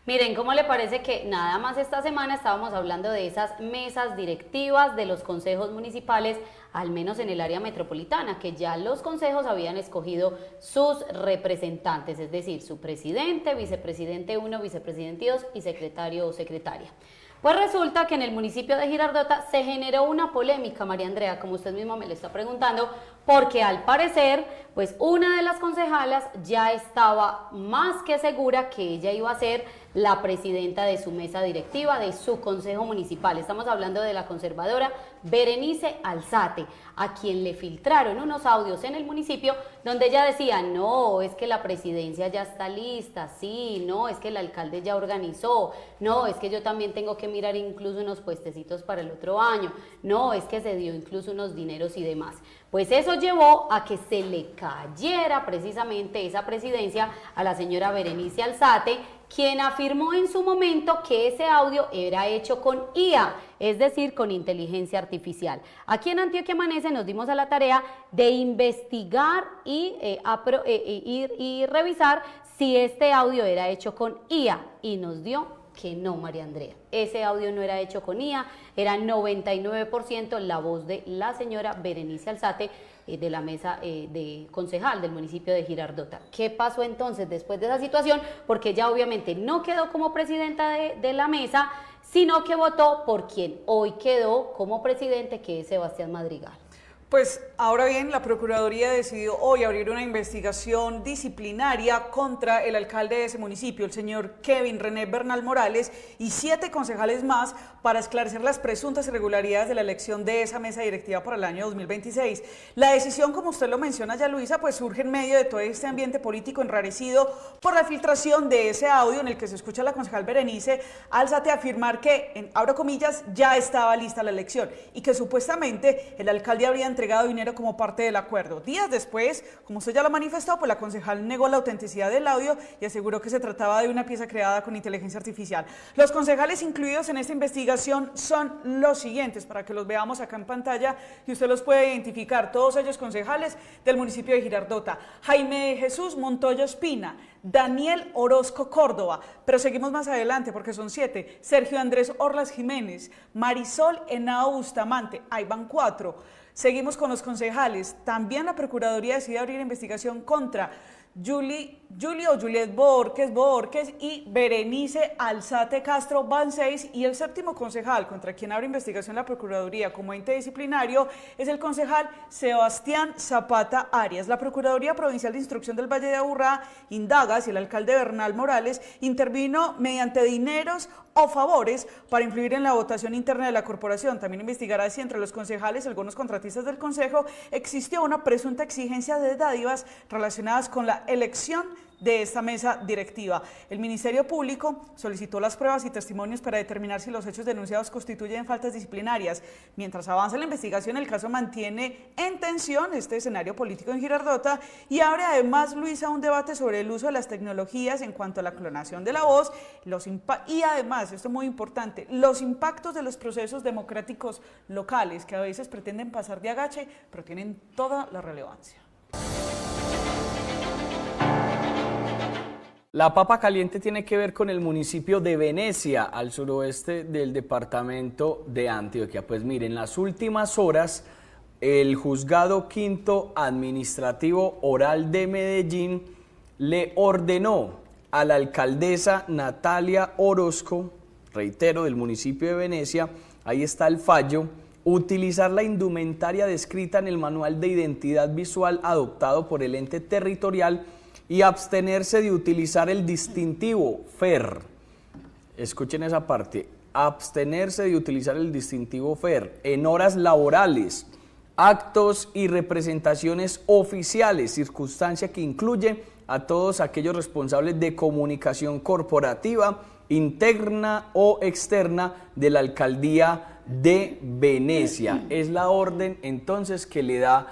Miren, ¿cómo le parece que nada más esta semana estábamos hablando de esas mesas directivas de los consejos municipales, al menos en el área metropolitana, que ya los consejos habían escogido sus representantes, es decir, su presidente, vicepresidente 1, vicepresidente 2 y secretario o secretaria? Pues resulta que en el municipio de Girardota se generó una polémica, María Andrea, como usted misma me lo está preguntando, porque al parecer, pues una de las concejalas ya estaba más que segura que ella iba a ser la presidenta de su mesa directiva, de su consejo municipal. Estamos hablando de la conservadora Berenice Alzate, a quien le filtraron unos audios en el municipio donde ella decía, no, es que la presidencia ya está lista, sí, no, es que el alcalde ya organizó, no, es que yo también tengo que mirar incluso unos puestecitos para el otro año, no, es que se dio incluso unos dineros y demás. Pues eso llevó a que se le cayera precisamente esa presidencia a la señora Berenice Alzate, quien afirmó en su momento que ese audio era hecho con IA, es decir, con inteligencia artificial. Aquí en Antioquia Amanece nos dimos a la tarea de investigar y revisar si este audio era hecho con IA, y nos dio que no, María Andrea. Ese audio no era hecho con IA, era 99% la voz de la señora Berenice Alzate, de la mesa de concejal del municipio de Girardota. ¿Qué pasó entonces después de esa situación? Porque ella obviamente no quedó como presidenta de la mesa, sino que votó por quien hoy quedó como presidente, que es Sebastián Madrigal. Pues ahora bien, la Procuraduría decidió hoy abrir una investigación disciplinaria contra el alcalde de ese municipio, el señor Kevin René Bernal Morales, y 7 concejales más para esclarecer las presuntas irregularidades de la elección de esa mesa directiva para el año 2026. La decisión, como usted lo menciona ya, Luisa, pues surge en medio de todo este ambiente político enrarecido por la filtración de ese audio en el que se escucha a la concejal Berenice Álzate afirmar que, abro comillas, ya estaba lista la elección y que supuestamente el alcalde habría entregado dinero como parte del acuerdo. Días después, como usted ya lo manifestó, pues la concejal negó la autenticidad del audio y aseguró que se trataba de una pieza creada con inteligencia artificial. Los concejales incluidos en esta investigación son los siguientes, para que los veamos acá en pantalla y usted los puede identificar, todos ellos concejales del municipio de Girardota: Jaime Jesús Montoya Espina, Daniel Orozco Córdoba, pero seguimos más adelante porque son 7, Sergio Andrés Orlas Jiménez, Marisol Henao Bustamante, ahí van 4. Seguimos con los concejales. También la Procuraduría decide abrir investigación contra Juliet Borges y Berenice Álzate Castro, van 6, y el 7º concejal contra quien abre investigación la Procuraduría como ente disciplinario es el concejal Sebastián Zapata Arias. La Procuraduría Provincial de Instrucción del Valle de Aburrá indaga si el alcalde Bernal Morales intervino mediante dineros o favores para influir en la votación interna de la corporación. También investigará si entre los concejales y algunos contratistas del consejo existió una presunta exigencia de dádivas relacionadas con la elección de esta mesa directiva. El Ministerio Público solicitó las pruebas y testimonios para determinar si los hechos denunciados constituyen faltas disciplinarias. Mientras avanza la investigación, el caso mantiene en tensión este escenario político en Girardota y abre además, Luisa, un debate sobre el uso de las tecnologías en cuanto a la clonación de la voz y además, esto es muy importante, los impactos de los procesos democráticos locales que a veces pretenden pasar de agache, pero tienen toda la relevancia. La papa caliente tiene que ver con el municipio de Venecia, al suroeste del departamento de Antioquia. Pues miren, en las últimas horas, el Juzgado Quinto Administrativo Oral de Medellín le ordenó a la alcaldesa Natalia Orozco, reitero, del municipio de Venecia, ahí está el fallo, utilizar la indumentaria descrita en el manual de identidad visual adoptado por el ente territorial y abstenerse de utilizar el distintivo FER. Escuchen esa parte, abstenerse de utilizar el distintivo FER en horas laborales, actos y representaciones oficiales, circunstancia que incluye a todos aquellos responsables de comunicación corporativa, interna o externa de la alcaldía de Venecia. Es la orden entonces que le da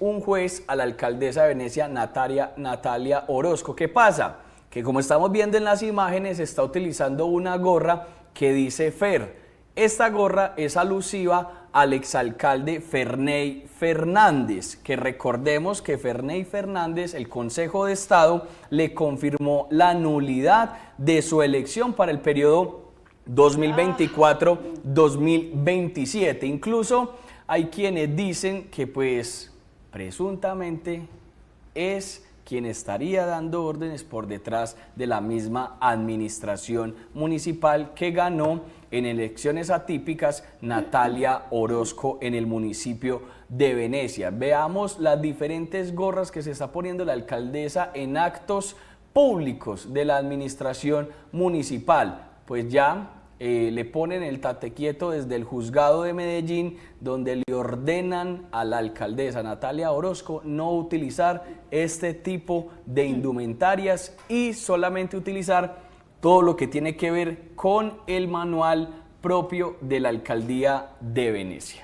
un juez a la alcaldesa de Venecia, Natalia Orozco. ¿Qué pasa? Que como estamos viendo en las imágenes, está utilizando una gorra que dice FER. Esta gorra es alusiva al exalcalde Ferney Fernández, que recordemos que Ferney Fernández, el Consejo de Estado, le confirmó la nulidad de su elección para el periodo 2024-2027. Incluso hay quienes dicen que pues presuntamente es quien estaría dando órdenes por detrás de la misma administración municipal que ganó en elecciones atípicas Natalia Orozco en el municipio de Venecia. Veamos las diferentes gorras que se está poniendo la alcaldesa en actos públicos de la administración municipal. Pues ya le ponen el tate quieto desde el juzgado de Medellín, donde le ordenan a la alcaldesa Natalia Orozco no utilizar este tipo de indumentarias y solamente utilizar todo lo que tiene que ver con el manual propio de la alcaldía de Venecia.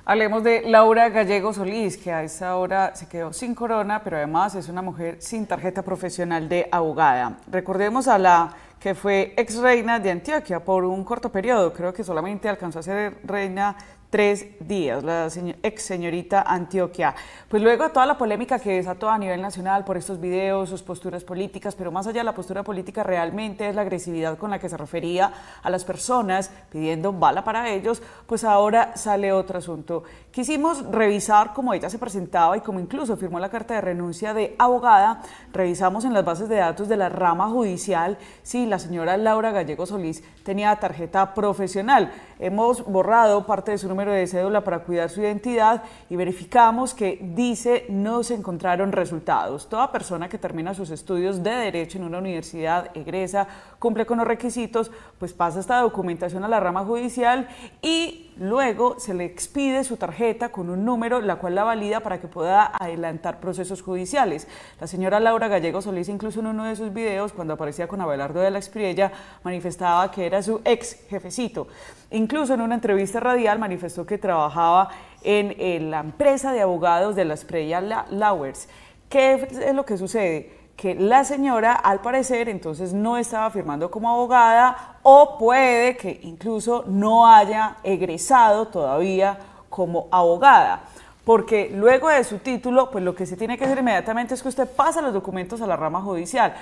Hablemos de Laura Gallego Solís, que a esta hora se quedó sin corona, pero además es una mujer sin tarjeta profesional de abogada. Recordemos a la que fue ex reina de Antioquia por un corto periodo, creo que solamente alcanzó a ser reina 3 días, la ex señorita Antioquia. Pues luego de toda la polémica que desató a nivel nacional por estos videos, sus posturas políticas, pero más allá de la postura política realmente es la agresividad con la que se refería a las personas pidiendo bala para ellos, pues ahora sale otro asunto. Quisimos revisar cómo ella se presentaba y cómo incluso firmó la carta de renuncia de abogada. Revisamos en las bases de datos de la rama judicial si la señora Laura Gallego Solís tenía tarjeta profesional. Hemos borrado parte de su número de cédula para cuidar su identidad y verificamos que dice no se encontraron resultados. Toda persona que termina sus estudios de Derecho en una universidad, egresa, cumple con los requisitos, pues pasa esta documentación a la rama judicial y luego se le expide su tarjeta con un número, la cual la valida para que pueda adelantar procesos judiciales. La señora Laura Gallego Solís, incluso en uno de sus videos, cuando aparecía con Abelardo de la Espriella, manifestaba que era su ex jefecito. Incluso en una entrevista radial manifestó que trabajaba en la empresa de abogados de la Espriella Lawyers. ¿Qué es lo que sucede? Que la señora, al parecer, entonces no estaba firmando como abogada o puede que incluso no haya egresado todavía como abogada. Porque luego de su título, pues lo que se tiene que hacer inmediatamente es que usted pasa los documentos a la rama judicial.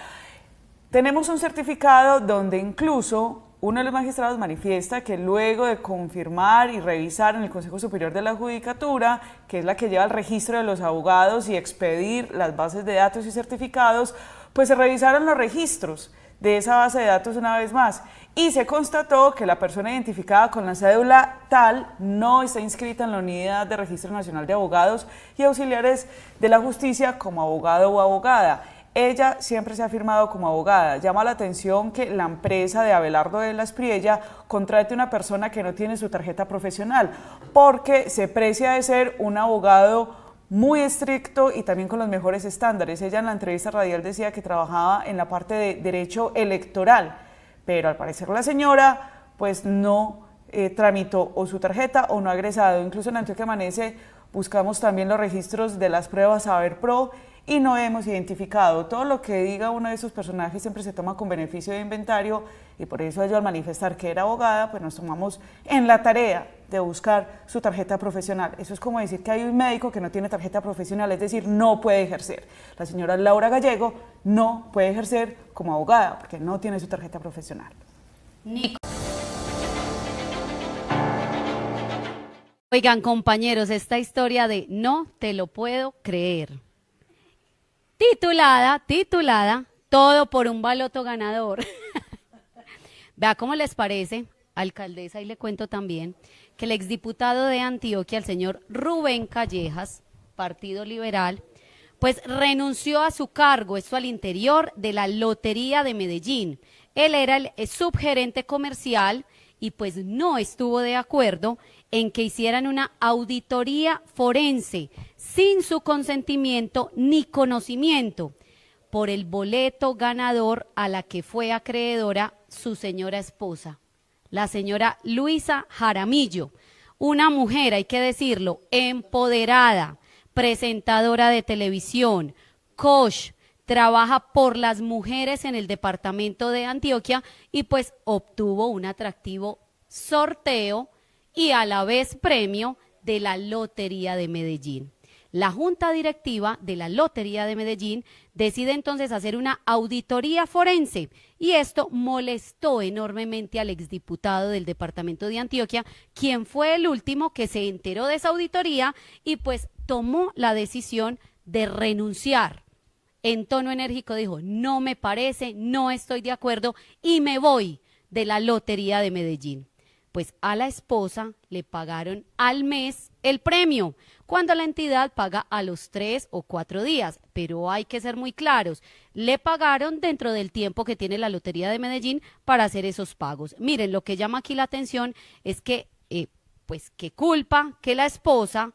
Tenemos un certificado donde incluso uno de los magistrados manifiesta que luego de confirmar y revisar en el Consejo Superior de la Judicatura, que es la que lleva el registro de los abogados y expedir las bases de datos y certificados, pues se revisaron los registros de esa base de datos una vez más y se constató que la persona identificada con la cédula tal no está inscrita en la Unidad de Registro Nacional de Abogados y Auxiliares de la Justicia como abogado o abogada. Ella siempre se ha firmado como abogada. Llama la atención que la empresa de Abelardo de la Espriella contrate una persona que no tiene su tarjeta profesional, porque se precia de ser un abogado muy estricto y también con los mejores estándares. Ella en la entrevista radial decía que trabajaba en la parte de derecho electoral, pero al parecer la señora pues no tramitó o su tarjeta o no ha egresado. Incluso en Antioquia Amanece buscamos también los registros de las pruebas Saber Pro y no hemos identificado. Todo lo que diga uno de esos personajes siempre se toma con beneficio de inventario y por eso ellos al manifestar que era abogada, pues nos tomamos en la tarea de buscar su tarjeta profesional. Eso es como decir que hay un médico que no tiene tarjeta profesional, es decir, no puede ejercer. La señora Laura Gallego no puede ejercer como abogada porque no tiene su tarjeta profesional. Nico. Oigan, compañeros, esta historia de no te lo puedo creer. Titulada, todo por un baloto ganador. Vea cómo les parece, alcaldesa, y le cuento también, que el exdiputado de Antioquia, el señor Rubén Callejas, Partido Liberal, pues renunció a su cargo, esto al interior de la Lotería de Medellín. Él era el subgerente comercial y pues no estuvo de acuerdo en que hicieran una auditoría forense sin su consentimiento ni conocimiento por el boleto ganador a la que fue acreedora su señora esposa, la señora Luisa Jaramillo, una mujer, hay que decirlo, empoderada, presentadora de televisión, coach, trabaja por las mujeres en el departamento de Antioquia y pues obtuvo un atractivo sorteo y a la vez premio de la Lotería de Medellín. La Junta Directiva de la Lotería de Medellín decide entonces hacer una auditoría forense y esto molestó enormemente al exdiputado del departamento de Antioquia, quien fue el último que se enteró de esa auditoría y pues tomó la decisión de renunciar. En tono enérgico dijo, no me parece, no estoy de acuerdo y me voy de la Lotería de Medellín. Pues a la esposa le pagaron al mes el premio, cuando la entidad paga a los 3 o 4 días, pero hay que ser muy claros, le pagaron dentro del tiempo que tiene la Lotería de Medellín para hacer esos pagos. Miren, lo que llama aquí la atención es que, pues qué culpa que la esposa,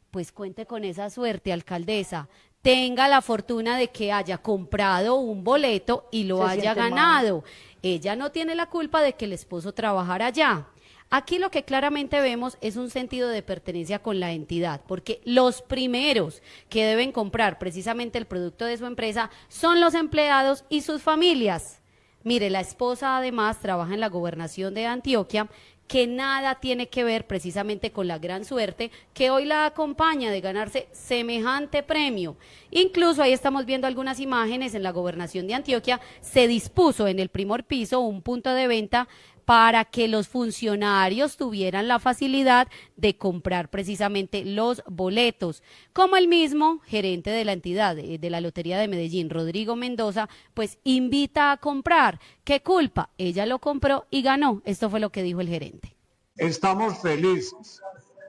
pues cuente con esa suerte, alcaldesa, tenga la fortuna de que haya comprado un boleto y lo haya ganado. Ella no tiene la culpa de que el esposo trabajara allá. Aquí lo que claramente vemos es un sentido de pertenencia con la entidad, porque los primeros que deben comprar precisamente el producto de su empresa son los empleados y sus familias. Mire, la esposa además trabaja en la gobernación de Antioquia, que nada tiene que ver precisamente con la gran suerte que hoy la acompaña de ganarse semejante premio. Incluso ahí estamos viendo algunas imágenes. En la gobernación de Antioquia se dispuso en el primer piso un punto de venta para que los funcionarios tuvieran la facilidad de comprar precisamente los boletos, como el mismo gerente de la entidad de la Lotería de Medellín, Rodrigo Mendoza, pues invita a comprar. ¿Qué culpa? Ella lo compró y ganó. Esto fue lo que dijo el gerente. Estamos felices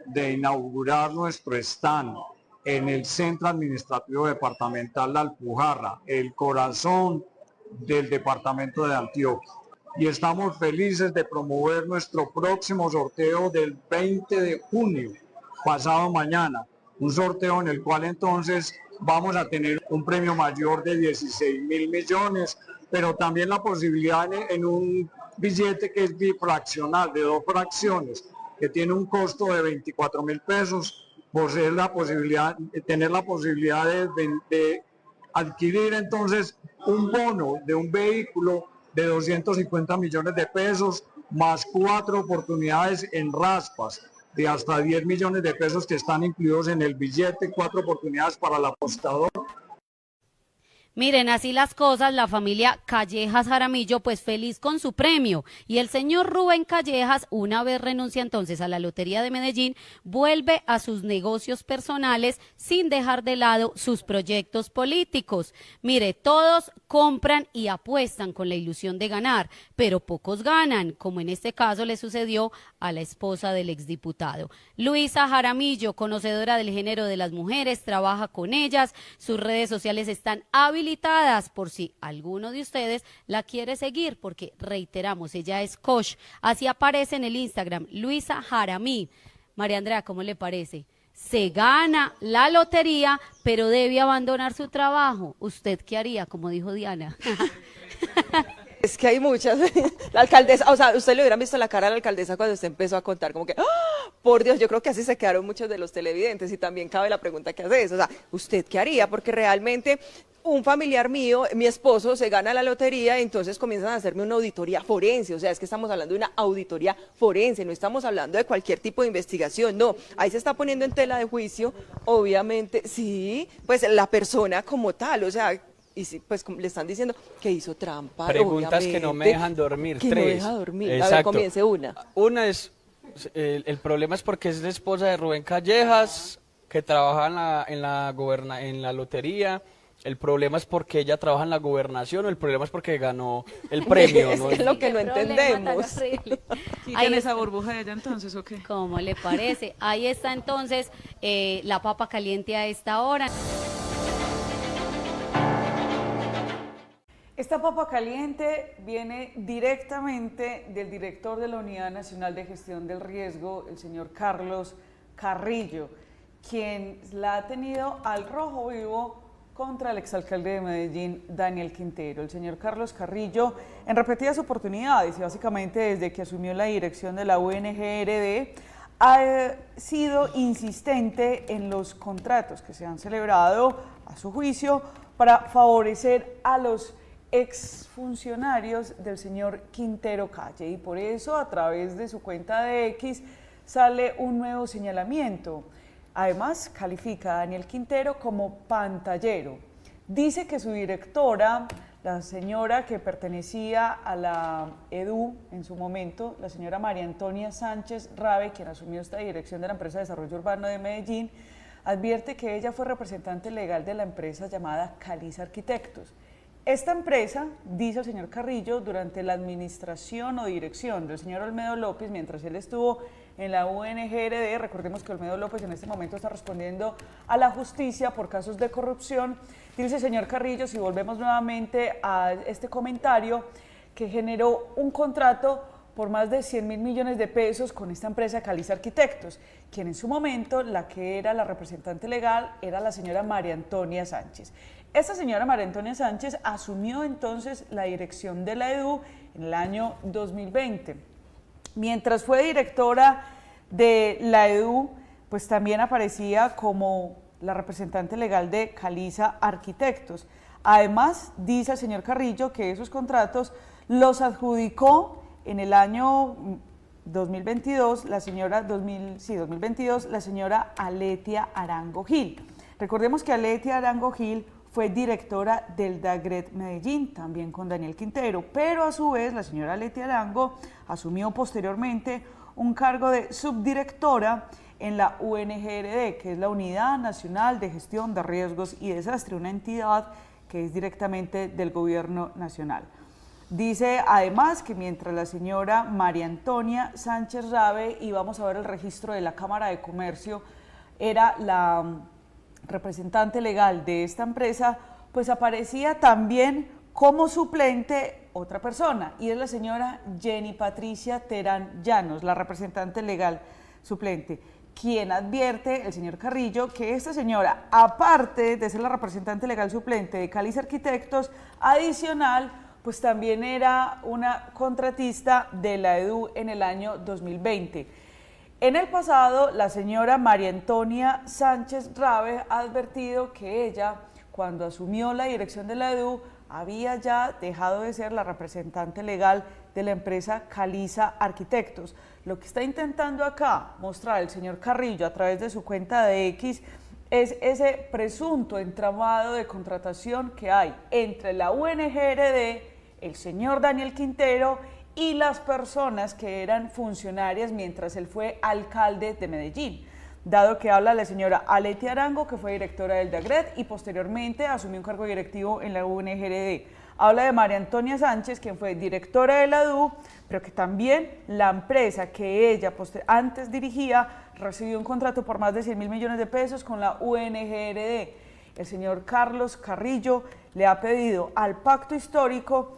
de inaugurar nuestro stand en el Centro Administrativo Departamental de Alpujarra, el corazón del departamento de Antioquia. Y estamos felices de promover nuestro próximo sorteo del 20 de junio, pasado mañana. Un sorteo en el cual entonces vamos a tener un premio mayor de 16.000 millones, pero también la posibilidad en un billete que es bifraccional, de 2 fracciones, que tiene un costo de 24.000 pesos, tener la posibilidad de adquirir entonces un bono de un vehículo de 250 millones de pesos, más 4 oportunidades en raspas de hasta 10 millones de pesos que están incluidos en el billete, 4 oportunidades para el apostador. Miren, así las cosas, la familia Callejas Jaramillo pues feliz con su premio, y el señor Rubén Callejas, una vez renuncia entonces a la Lotería de Medellín, vuelve a sus negocios personales sin dejar de lado sus proyectos políticos. Mire, todos compran y apuestan con la ilusión de ganar, pero pocos ganan, como en este caso le sucedió a la esposa del exdiputado. Luisa Jaramillo, conocedora del género de las mujeres, trabaja con ellas, sus redes sociales están habilitadas por si alguno de ustedes la quiere seguir, porque reiteramos, ella es coach, así aparece en el Instagram, Luisa Jaramí. María Andrea, ¿cómo le parece? Se gana la lotería, pero debe abandonar su trabajo. ¿Usted qué haría? Como dijo Diana. Es que hay muchas. La alcaldesa, o sea, usted le hubiera visto la cara a la alcaldesa cuando usted empezó a contar, como que, ¡oh! Por Dios, yo creo que así se quedaron muchos de los televidentes, y también cabe la pregunta que hace eso, o sea, ¿usted qué haría? Porque realmente un familiar mío, mi esposo, se gana la lotería y entonces comienzan a hacerme una auditoría forense, o sea, es que estamos hablando de una auditoría forense, no estamos hablando de cualquier tipo de investigación, no, ahí se está poniendo en tela de juicio, obviamente, sí, pues la persona como tal, o sea, y sí, pues le están diciendo que hizo trampa. Preguntas que no me dejan dormir. Que 3. no deja dormir. Exacto. A ver, comience una. Una es, el problema es porque es la esposa de Rubén Callejas, que trabaja en la lotería. El problema es porque ella trabaja en la gobernación, o el problema es porque ganó el premio. Es ¿no? que es lo que no entendemos. ¿Quién esa burbuja de ella entonces o qué? ¿Cómo le parece? Ahí está entonces la papa caliente a esta hora. Esta papa caliente viene directamente del director de la Unidad Nacional de Gestión del Riesgo, el señor Carlos Carrillo, quien la ha tenido al rojo vivo contra el exalcalde de Medellín, Daniel Quintero. El señor Carlos Carrillo, en repetidas oportunidades y básicamente desde que asumió la dirección de la UNGRD, ha sido insistente en los contratos que se han celebrado, a su juicio, para favorecer a los exfuncionarios del señor Quintero Calle, y por eso a través de su cuenta de X sale un nuevo señalamiento. Además, califica a Daniel Quintero como pantallero. Dice que su directora, la señora que pertenecía a la EDU en su momento, la señora María Antonia Sánchez Rabe, quien asumió esta dirección de la empresa de desarrollo urbano de Medellín, advierte que ella fue representante legal de la empresa llamada Caliza Arquitectos. Esta empresa, dice el señor Carrillo, durante la administración o dirección del señor Olmedo López, mientras él estuvo en la UNGRD, recordemos que Olmedo López en este momento está respondiendo a la justicia por casos de corrupción, dice el señor Carrillo, si volvemos nuevamente a este comentario, que generó un contrato por más de 100.000 millones de pesos con esta empresa Caliza Arquitectos, quien en su momento, la que era la representante legal, era la señora María Antonia Sánchez. Esta señora María Antonia Sánchez asumió entonces la dirección de la EDU en el año 2020. Mientras fue directora de la EDU, pues también aparecía como la representante legal de Caliza Arquitectos. Además, dice el señor Carrillo que esos contratos los adjudicó en el año 2022, la señora Aletia Arango Gil. Recordemos que Aletia Arango Gil fue directora del DAGRET Medellín, también con Daniel Quintero, pero a su vez la señora Aletia Arango asumió posteriormente un cargo de subdirectora en la UNGRD, que es la Unidad Nacional de Gestión de Riesgos y Desastre, una entidad que es directamente del gobierno nacional. Dice además que mientras la señora María Antonia Sánchez Rabe, y vamos a ver el registro de la Cámara de Comercio, era la representante legal de esta empresa, pues aparecía también como suplente otra persona, y es la señora Jenny Patricia Terán Llanos, la representante legal suplente, quien advierte, el señor Carrillo, que esta señora, aparte de ser la representante legal suplente de Cáliz Arquitectos, adicional, pues también era una contratista de la EDU en el año 2020. En el pasado, la señora María Antonia Sánchez Rabe ha advertido que ella, cuando asumió la dirección de la EDU, había ya dejado de ser la representante legal de la empresa Caliza Arquitectos. Lo que está intentando acá mostrar el señor Carrillo a través de su cuenta de X es ese presunto entramado de contratación que hay entre la UNGRD, el señor Daniel Quintero y las personas que eran funcionarias mientras él fue alcalde de Medellín. Dado que habla la señora Aletia Arango, que fue directora del DAGRET y posteriormente asumió un cargo directivo en la UNGRD. Habla de María Antonia Sánchez, quien fue directora de la DU, pero que también la empresa que ella antes dirigía recibió un contrato por más de 100.000 millones de pesos con la UNGRD. El señor Carlos Carrillo le ha pedido al pacto histórico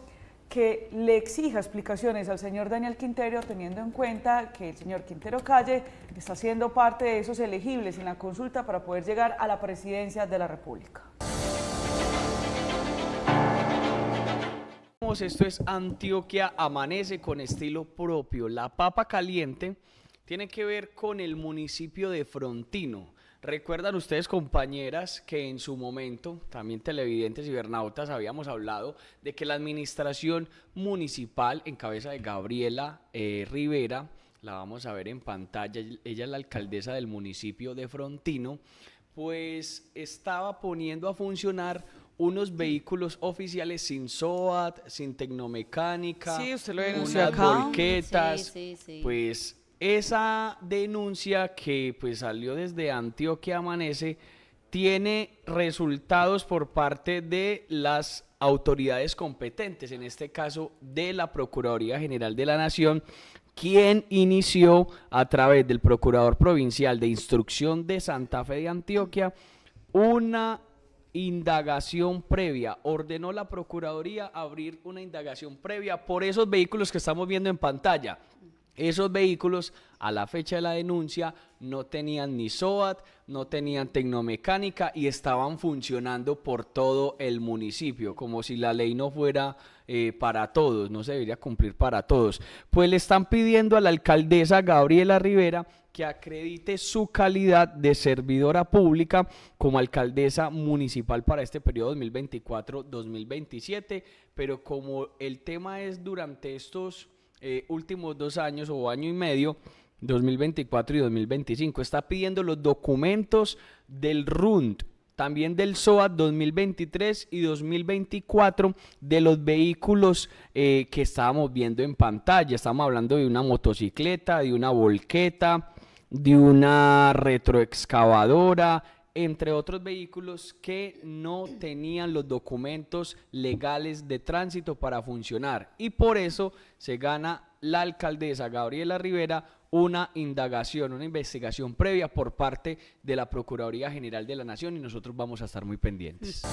que le exija explicaciones al señor Daniel Quintero, teniendo en cuenta que el señor Quintero Calle está siendo parte de esos elegibles en la consulta para poder llegar a la presidencia de la República. Esto es Antioquia Amanece con estilo propio. La papa caliente tiene que ver con el municipio de Frontino. ¿Recuerdan ustedes, compañeras, que en su momento, también televidentes y cibernautas, habíamos hablado de que la administración municipal, en cabeza de Gabriela Rivera, la vamos a ver en pantalla, ella es la alcaldesa del municipio de Frontino, pues estaba poniendo a funcionar unos vehículos oficiales sin SOAT, sin tecnomecánica, sí, usted lo denunció unas acá. Sí, volquetas, sí, sí. pues esa denuncia que pues salió desde Antioquia Amanece tiene resultados por parte de las autoridades competentes, en este caso de la Procuraduría General de la Nación, quien inició a través del Procurador Provincial de Instrucción de Santa Fe de Antioquia una indagación previa. Ordenó la Procuraduría abrir una indagación previa por esos vehículos que estamos viendo en pantalla. Esos vehículos, a la fecha de la denuncia, no tenían ni SOAT, no tenían tecnomecánica y estaban funcionando por todo el municipio, como si la ley no fuera para todos, no se debería cumplir para todos. Pues le están pidiendo a la alcaldesa Gabriela Rivera que acredite su calidad de servidora pública como alcaldesa municipal para este periodo 2024-2027, pero como el tema es durante estos últimos 2 años o año y medio, 2024 y 2025, está pidiendo los documentos del RUND, también del SOAT 2023 y 2024 de los vehículos que estábamos viendo en pantalla. Estamos hablando de una motocicleta, de una volqueta, de una retroexcavadora, entre otros vehículos que no tenían los documentos legales de tránsito para funcionar, y por eso se gana la alcaldesa Gabriela Rivera una indagación, una investigación previa por parte de la Procuraduría General de la Nación, y nosotros vamos a estar muy pendientes.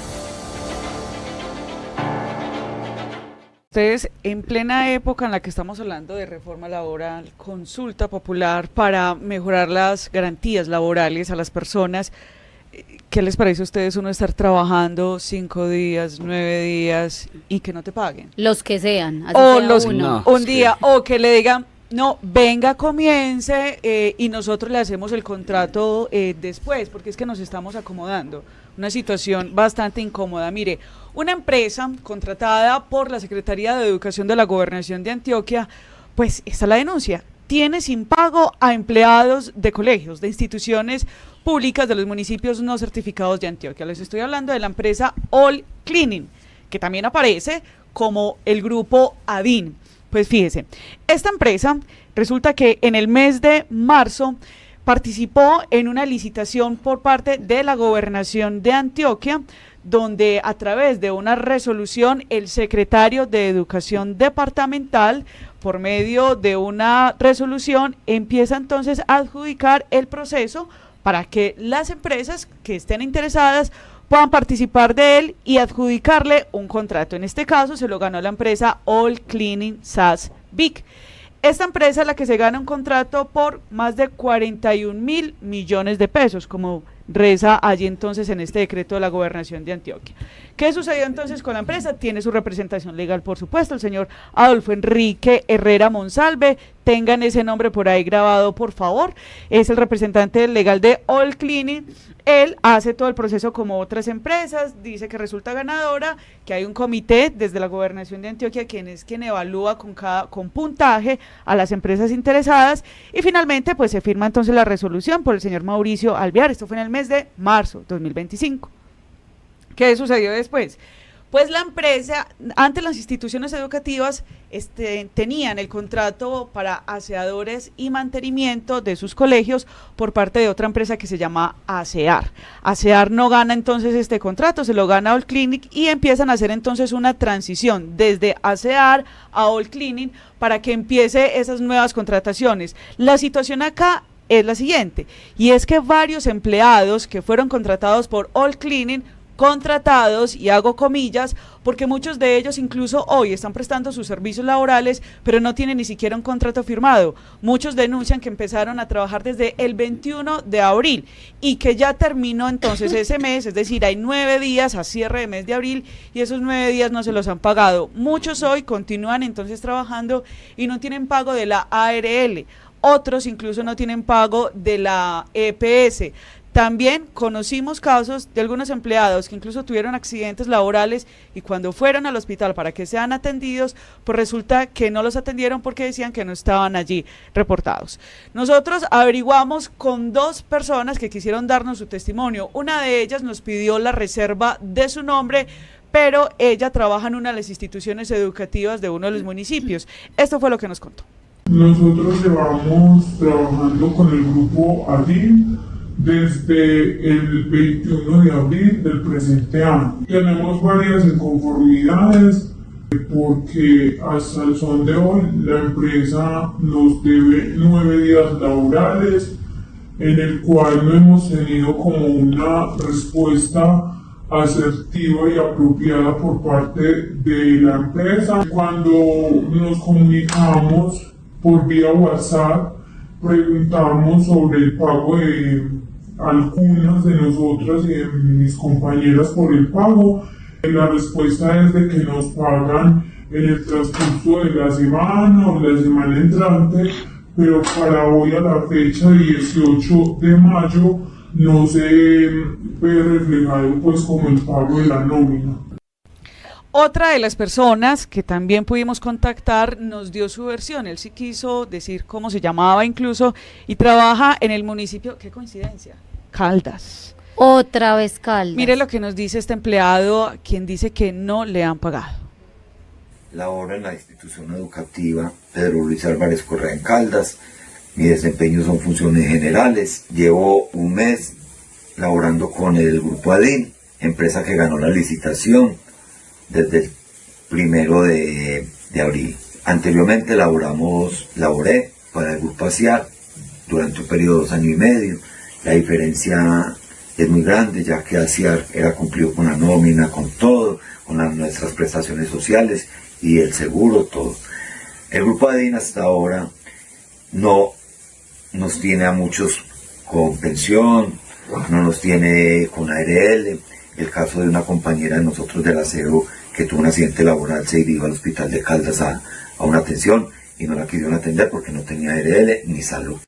Ustedes, en plena época en la que estamos hablando de reforma laboral, consulta popular para mejorar las garantías laborales a las personas, ¿qué les parece a ustedes uno estar trabajando 5 días, 9 días y que no te paguen? Los que sean, así O sea uno. un día, o que le digan, no, venga, comience y nosotros le hacemos el contrato después, porque es que nos estamos acomodando. Una situación bastante incómoda. Mire, una empresa contratada por la Secretaría de Educación de la Gobernación de Antioquia, pues está la denuncia. tiene sin pago a empleados de colegios, de instituciones públicas de los municipios no certificados de Antioquia. Les estoy hablando de la empresa All Cleaning, que también aparece como el grupo ADIN. Pues fíjese, esta empresa resulta que en el mes de marzo participó en una licitación por parte de la Gobernación de Antioquia, donde a través de una resolución el secretario de Educación Departamental, por medio de una resolución, empieza entonces a adjudicar el proceso para que las empresas que estén interesadas puedan participar de él y adjudicarle un contrato. En este caso se lo ganó la empresa All Cleaning SAS Vic. Esta empresa es la que se gana un contrato por más de 41.000 millones de pesos, como reza allí entonces en este decreto de la Gobernación de Antioquia. ¿Qué sucedió entonces con la empresa? Tiene su representación legal, por supuesto, el señor Adolfo Enrique Herrera Monsalve. Tengan ese nombre por ahí grabado, por favor. Es el representante legal de All Cleaning. Él hace todo el proceso como otras empresas, dice que resulta ganadora, que hay un comité desde la Gobernación de Antioquia quien evalúa con puntaje a las empresas interesadas, y finalmente pues se firma entonces la resolución por el señor Mauricio Alvear. Esto fue en el mes de marzo 2025. ¿Qué sucedió después? Pues la empresa, antes las instituciones educativas tenían el contrato para aseadores y mantenimiento de sus colegios por parte de otra empresa que se llama ASEAR. ASEAR no gana entonces este contrato, se lo gana All Cleaning, y empiezan a hacer entonces una transición desde ASEAR a All Cleaning para que empiece esas nuevas contrataciones. La situación acá es la siguiente, y es que varios empleados que fueron contratados por All Cleaning, contratados, y hago comillas, porque muchos de ellos incluso hoy están prestando sus servicios laborales, pero no tienen ni siquiera un contrato firmado. Muchos denuncian que empezaron a trabajar desde el 21 de abril y que ya terminó entonces ese mes, es decir, hay 9 días a cierre de mes de abril y esos 9 días no se los han pagado. Muchos hoy continúan entonces trabajando y no tienen pago de la ARL, otros incluso no tienen pago de la EPS. También conocimos casos de algunos empleados que incluso tuvieron accidentes laborales y cuando fueron al hospital para que sean atendidos, pues resulta que no los atendieron porque decían que no estaban allí reportados. Nosotros averiguamos con 2 personas que quisieron darnos su testimonio. Una de ellas nos pidió la reserva de su nombre, pero ella trabaja en una de las instituciones educativas de uno de los municipios. Esto fue lo que nos contó. Nosotros llevamos trabajando con el grupo ADIN desde el 21 de abril del presente año. Tenemos varias inconformidades porque hasta el son de hoy la empresa nos debe 9 días laborales, en el cual no hemos tenido como una respuesta asertiva y apropiada por parte de la empresa. Cuando nos comunicamos por vía WhatsApp, preguntamos sobre el pago de algunas de nosotras y de mis compañeras por el pago. La respuesta es de que nos pagan en el transcurso de la semana o la semana entrante, pero para hoy a la fecha 18 de mayo no se ve reflejado pues como el pago de la nómina. Otra de las personas que también pudimos contactar nos dio su versión. Él sí quiso decir cómo se llamaba incluso y trabaja en el municipio, qué coincidencia, Caldas. Otra vez Caldas. Mire lo que nos dice este empleado, quien dice que no le han pagado. Laboro en la institución educativa Pedro Luis Álvarez Correa en Caldas. Mi desempeño son funciones generales. Llevo un mes laborando con el grupo ADIN, empresa que ganó la licitación desde el 1 de abril. Anteriormente laboré para el grupo ASEAR durante un periodo de 2 años y medio. La diferencia es muy grande, ya que ASEAR era cumplido con la nómina, con todo, con nuestras prestaciones sociales y el seguro, todo. El grupo ADIN hasta ahora no nos tiene a muchos con pensión, no nos tiene con ARL. El caso de una compañera de nosotros del aseo que tuvo un accidente laboral, se dirigió al hospital de Caldas a una atención y no la quisieron atender porque no tenía ARL ni salud.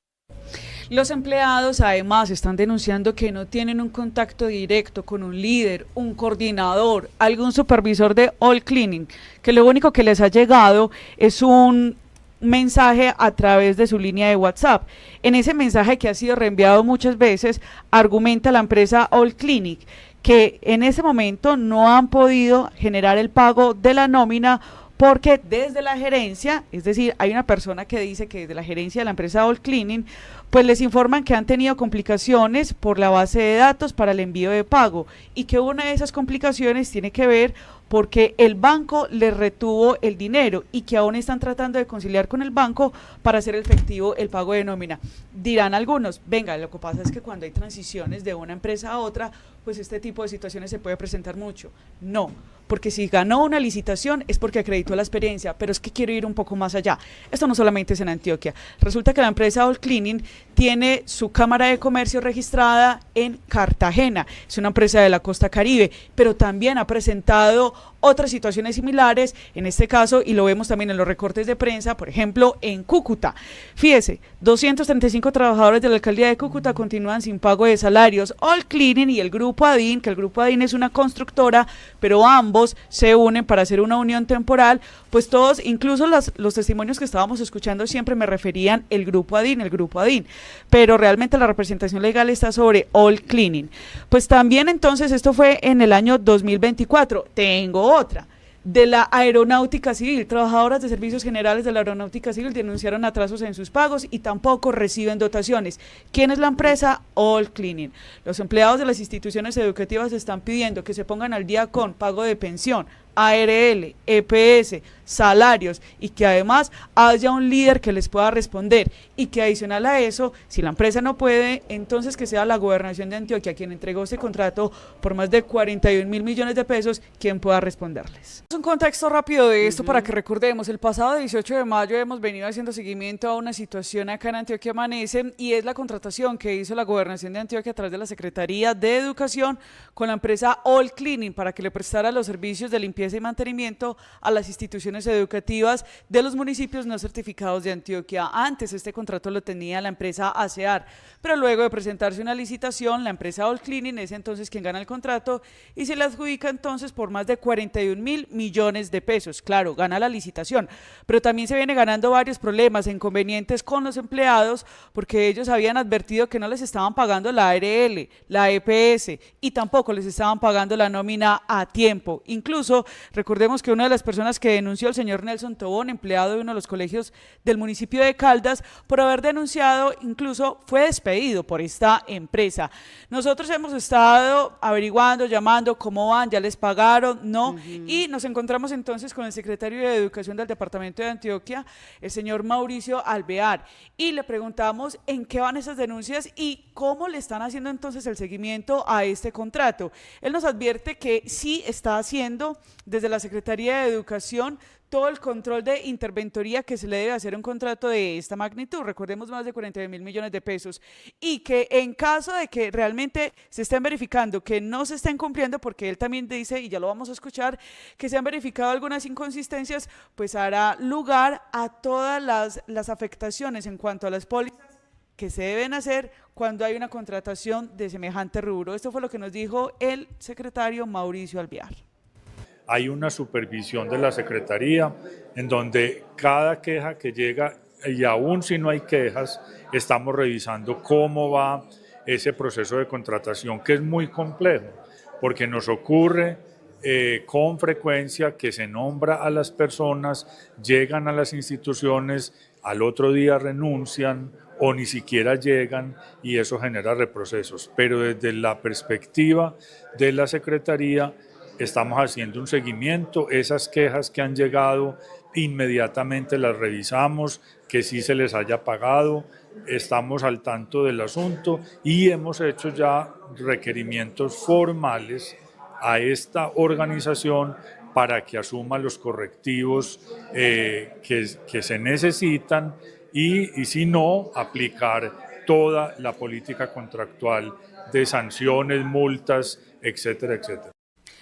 Los empleados además están denunciando que no tienen un contacto directo con un líder, un coordinador, algún supervisor de All Cleaning, que lo único que les ha llegado es un mensaje a través de su línea de WhatsApp. En ese mensaje, que ha sido reenviado muchas veces, argumenta la empresa All Clinic que en ese momento no han podido generar el pago de la nómina porque desde la gerencia, es decir, hay una persona que dice que desde la gerencia de la empresa All Cleaning, pues les informan que han tenido complicaciones por la base de datos para el envío de pago y que una de esas complicaciones tiene que ver porque el banco les retuvo el dinero y que aún están tratando de conciliar con el banco para hacer efectivo el pago de nómina. Dirán algunos, venga, lo que pasa es que cuando hay transiciones de una empresa a otra, pues este tipo de situaciones se puede presentar mucho. No, porque si ganó una licitación es porque acreditó la experiencia, pero es que quiero ir un poco más allá. Esto no solamente es en Antioquia. Resulta que la empresa All Cleaning tiene su cámara de comercio registrada en Cartagena, es una empresa de la costa Caribe, pero también ha presentado otras situaciones similares, en este caso, y lo vemos también en los recortes de prensa, por ejemplo, en Cúcuta. Fíjese, 235 trabajadores de la alcaldía de Cúcuta continúan sin pago de salarios. All Cleaning y el Grupo ADIN, que el Grupo ADIN es una constructora, pero ambos se unen para hacer una unión temporal, pues todos, incluso los testimonios que estábamos escuchando siempre me referían el Grupo ADIN, pero realmente la representación legal está sobre All Cleaning. Pues también entonces esto fue en el año 2024. Tengo otra. De la Aeronáutica Civil, trabajadoras de servicios generales de la Aeronáutica Civil denunciaron atrasos en sus pagos y tampoco reciben dotaciones. ¿Quién es la empresa? All Cleaning. Los empleados de las instituciones educativas están pidiendo que se pongan al día con pago de pensión, ARL, EPS, salarios y que además haya un líder que les pueda responder y que adicional a eso, si la empresa no puede, entonces que sea la Gobernación de Antioquia quien entregó ese contrato por más de 41.000 millones de pesos, quien pueda responderles. Un contexto rápido de esto para que recordemos, el pasado 18 de mayo hemos venido haciendo seguimiento a una situación acá en Antioquia Amanece y es la contratación que hizo la Gobernación de Antioquia a través de la Secretaría de Educación con la empresa All Cleaning para que le prestara los servicios de limpieza y mantenimiento a las instituciones educativas de los municipios no certificados de Antioquia. Antes este contrato lo tenía la empresa ASEAR, pero luego de presentarse una licitación, la empresa All Cleaning es entonces quien gana el contrato y se le adjudica entonces por más de 41.000 millones de pesos. Claro, gana la licitación, pero también se viene ganando varios problemas e inconvenientes con los empleados porque ellos habían advertido que no les estaban pagando la ARL, la EPS y tampoco les estaban pagando la nómina a tiempo. Incluso recordemos que una de las personas que denunció, el señor Nelson Tobón, empleado de uno de los colegios del municipio de Caldas, por haber denunciado, incluso fue despedido por esta empresa. Nosotros hemos estado averiguando, llamando, cómo van, ya les pagaron, no, y nos encontramos entonces con el secretario de Educación del departamento de Antioquia, el señor Mauricio Alvear, y le preguntamos en qué van esas denuncias y cómo le están haciendo entonces el seguimiento a este contrato. Él nos advierte que sí está haciendo desde la Secretaría de Educación todo el control de interventoría que se le debe hacer a un contrato de esta magnitud, recordemos más de 41.000 millones de pesos, y que en caso de que realmente se estén verificando que no se estén cumpliendo, porque él también dice, y ya lo vamos a escuchar, que se han verificado algunas inconsistencias, pues hará lugar a todas las afectaciones en cuanto a las pólizas que se deben hacer cuando hay una contratación de semejante rubro. Esto fue lo que nos dijo el secretario Mauricio Alvear. Hay una supervisión de la Secretaría en donde cada queja que llega, y aún si no hay quejas, estamos revisando cómo va ese proceso de contratación, que es muy complejo, porque nos ocurre con frecuencia que se nombra a las personas, llegan a las instituciones, al otro día renuncian o ni siquiera llegan y eso genera reprocesos. Pero desde la perspectiva de la Secretaría, estamos haciendo un seguimiento, esas quejas que han llegado inmediatamente las revisamos, que sí se les haya pagado, estamos al tanto del asunto y hemos hecho ya requerimientos formales a esta organización para que asuma los correctivos que se necesitan y si no, aplicar toda la política contractual de sanciones, multas, etcétera, etcétera.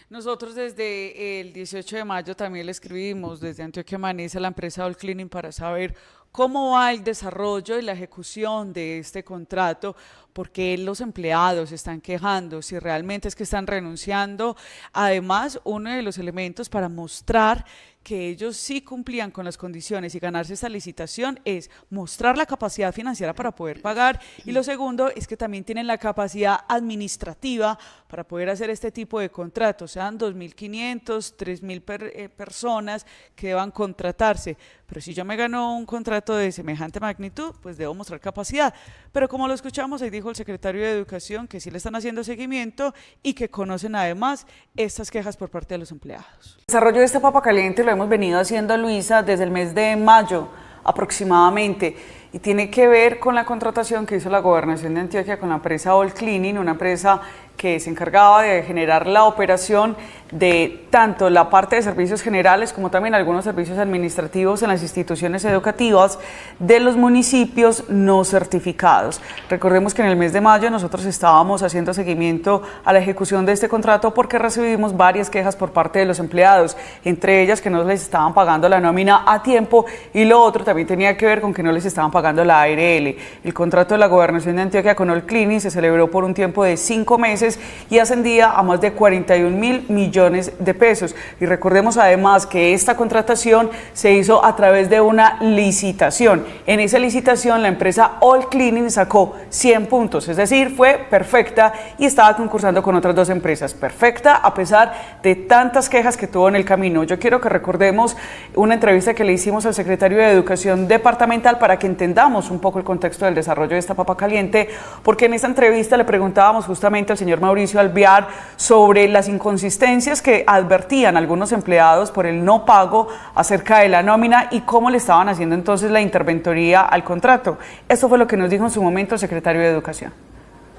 Nosotros desde el 18 de mayo también le escribimos desde Antioquia Amanece a la empresa All Cleaning para saber cómo va el desarrollo y la ejecución de este contrato, por qué los empleados se están quejando, si realmente es que están renunciando. Además, uno de los elementos para mostrar que ellos sí cumplían con las condiciones y ganarse esta licitación es mostrar la capacidad financiera para poder pagar, y lo segundo es que también tienen la capacidad administrativa para poder hacer este tipo de contratos, sean 2.500, 3.000 personas que deban contratarse. Pero si yo me gano un contrato de semejante magnitud, pues debo mostrar capacidad. Pero como lo escuchamos, ahí dijo el secretario de Educación que sí le están haciendo seguimiento y que conocen además estas quejas por parte de los empleados. El desarrollo de este papa caliente lo hemos venido haciendo, Luisa, desde el mes de mayo aproximadamente, y tiene que ver con la contratación que hizo la Gobernación de Antioquia con la empresa All Cleaning, una empresa que se encargaba de generar la operación de tanto la parte de servicios generales como también algunos servicios administrativos en las instituciones educativas de los municipios no certificados. Recordemos que en el mes de mayo nosotros estábamos haciendo seguimiento a la ejecución de este contrato porque recibimos varias quejas por parte de los empleados, entre ellas que no les estaban pagando la nómina a tiempo, y lo otro también tenía que ver con que no les estaban pagando la ARL. El contrato de la Gobernación de Antioquia con All Cleaning se celebró por un tiempo de 5 meses y ascendía a más de 41.000 millones de pesos. Y recordemos además que esta contratación se hizo a través de una licitación. En esa licitación la empresa All Cleaning sacó 100 puntos, es decir, fue perfecta y estaba concursando con otras 2 empresas. Perfecta a pesar de tantas quejas que tuvo en el camino. Yo quiero que recordemos una entrevista que le hicimos al secretario de Educación departamental para que entendamos un poco el contexto del desarrollo de esta papa caliente, porque en esta entrevista le preguntábamos justamente al señor Mauricio Alvear sobre las inconsistencias que advertían algunos empleados por el no pago acerca de la nómina y cómo le estaban haciendo entonces la interventoría al contrato. Esto fue lo que nos dijo en su momento el secretario de Educación.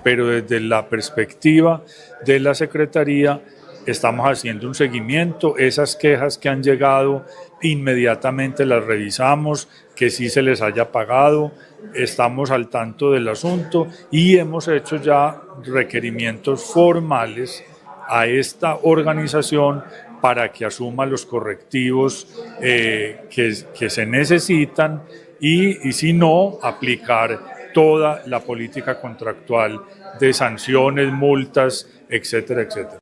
Pero desde la perspectiva de la Secretaría estamos haciendo un seguimiento, esas quejas que han llegado inmediatamente las revisamos, que sí se les haya pagado, estamos al tanto del asunto y hemos hecho ya requerimientos formales a esta organización para que asuma los correctivos que se necesitan y si no, aplicar toda la política contractual de sanciones, multas, etcétera, etcétera.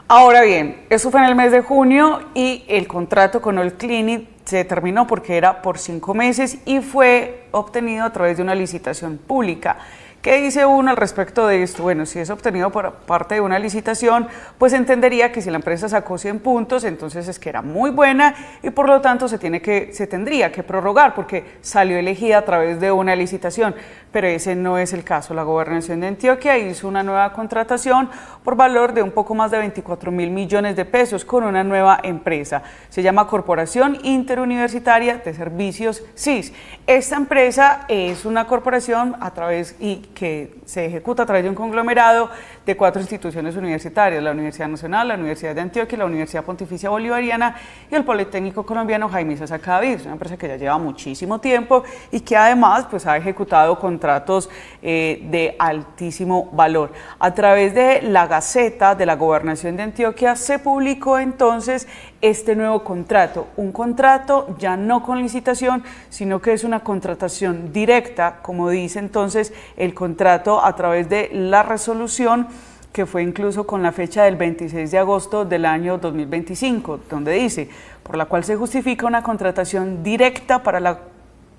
Ahora bien, eso fue en el mes de junio y el contrato con All Cleaning se terminó porque era por 5 meses y fue obtenido a través de una licitación pública. ¿Qué dice uno al respecto de esto? Bueno, si es obtenido por parte de una licitación, pues entendería que si la empresa sacó 100 puntos, entonces es que era muy buena y por lo tanto se tendría que prorrogar porque salió elegida a través de una licitación. Pero ese no es el caso. La Gobernación de Antioquia hizo una nueva contratación por valor de un poco más de 24.000 millones de pesos con una nueva empresa. Se llama Corporación Interuniversitaria de Servicios SIS. Esta empresa es una corporación que se ejecuta a través de un conglomerado de 4 instituciones universitarias: la Universidad Nacional, la Universidad de Antioquia, la Universidad Pontificia Bolivariana y el Politécnico Colombiano Jaime Isaza Cadavid. Es una empresa que ya lleva muchísimo tiempo y que además pues, ha ejecutado contratos de altísimo valor. A través de la Gaceta de la Gobernación de Antioquia se publicó entonces este nuevo contrato, un contrato ya no con licitación, sino que es una contratación directa, como dice entonces el contrato a través de la resolución que fue incluso con la fecha del 26 de agosto del año 2025, donde dice, por la cual se justifica una contratación directa para la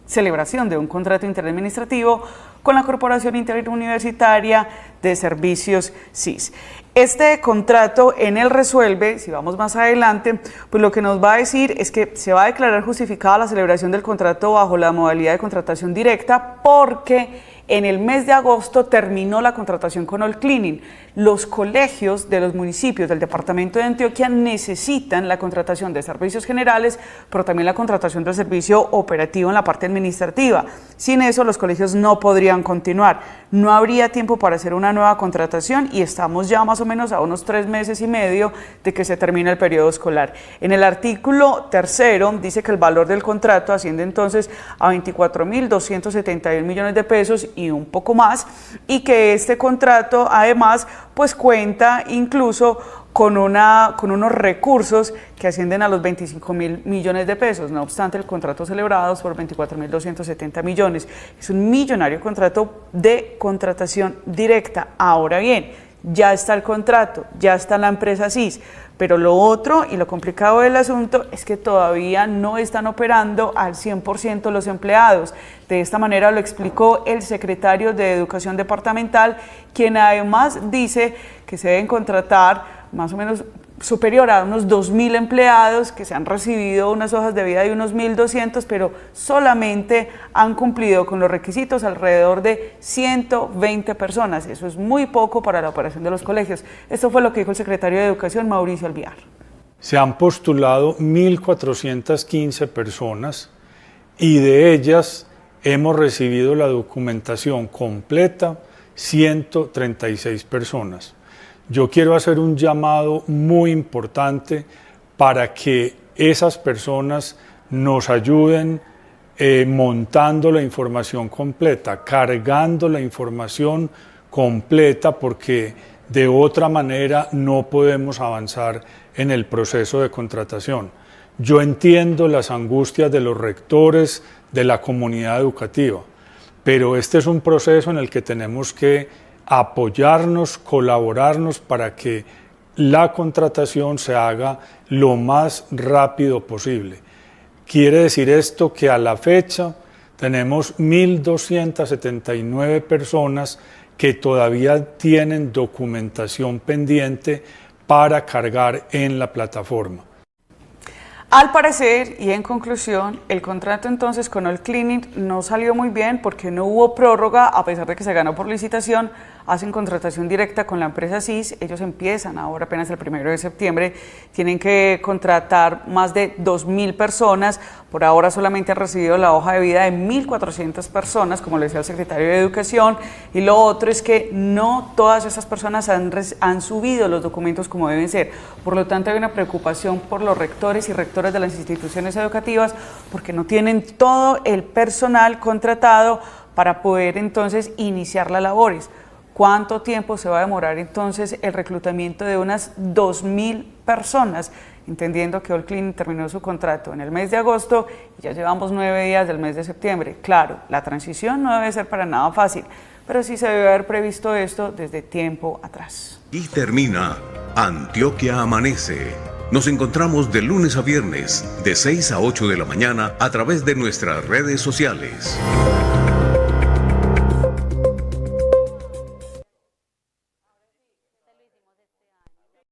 celebración de un contrato interadministrativo con la Corporación Interuniversitaria de Servicios SIS. Este contrato en el resuelve, si vamos más adelante, pues lo que nos va a decir es que se va a declarar justificada la celebración del contrato bajo la modalidad de contratación directa porque en el mes de agosto terminó la contratación con All Cleaning. Los colegios de los municipios del departamento de Antioquia necesitan la contratación de servicios generales, pero también la contratación del servicio operativo en la parte administrativa. Sin eso, los colegios no podrían continuar. No habría tiempo para hacer una nueva contratación y estamos ya más o menos a unos 3 meses y medio de que se termine el periodo escolar. En el artículo 3º dice que el valor del contrato asciende entonces a 24.271 millones de pesos y un poco más, y que este contrato además pues cuenta incluso con unos recursos que ascienden a los 25.000 millones de pesos. No obstante, el contrato celebrado es por 24.270 millones. Es un millonario contrato de contratación directa. Ahora bien, ya está el contrato, ya está la empresa SIS, pero lo otro y lo complicado del asunto es que todavía no están operando al 100% los empleados. De esta manera lo explicó el secretario de Educación Departamental, quien además dice que se deben contratar más o menos superior a unos 2.000 empleados que se han recibido unas hojas de vida de unos 1.200, pero solamente han cumplido con los requisitos alrededor de 120 personas. Eso es muy poco para la operación de los colegios. Esto fue lo que dijo el secretario de Educación, Mauricio Alviar. Se han postulado 1.415 personas y de ellas hemos recibido la documentación completa 136 personas. Yo quiero hacer un llamado muy importante para que esas personas nos ayuden montando la información completa, cargando la información completa, porque de otra manera no podemos avanzar en el proceso de contratación. Yo entiendo las angustias de los rectores, de la comunidad educativa, pero este es un proceso en el que tenemos que apoyarnos, colaborarnos para que la contratación se haga lo más rápido posible. Quiere decir esto que a la fecha tenemos 1.279 personas que todavía tienen documentación pendiente para cargar en la plataforma. Al parecer, y en conclusión, el contrato entonces con All Clinic no salió muy bien porque no hubo prórroga, a pesar de que se ganó por licitación. Hacen contratación directa con la empresa SIS, ellos empiezan ahora apenas el 1 de septiembre, tienen que contratar más de 2.000 personas, por ahora solamente han recibido la hoja de vida de 1.400 personas, como le decía el secretario de Educación, y lo otro es que no todas esas personas han subido los documentos como deben ser, por lo tanto hay una preocupación por los rectores y rectoras de las instituciones educativas porque no tienen todo el personal contratado para poder entonces iniciar las labores. ¿Cuánto tiempo se va a demorar entonces el reclutamiento de unas 2.000 personas? Entendiendo que All Clinic terminó su contrato en el mes de agosto y ya llevamos 9 días del mes de septiembre. Claro, la transición no debe ser para nada fácil, pero sí se debe haber previsto esto desde tiempo atrás. Y termina Antioquia Amanece. Nos encontramos de lunes a viernes, de 6 a 8 de la mañana a través de nuestras redes sociales.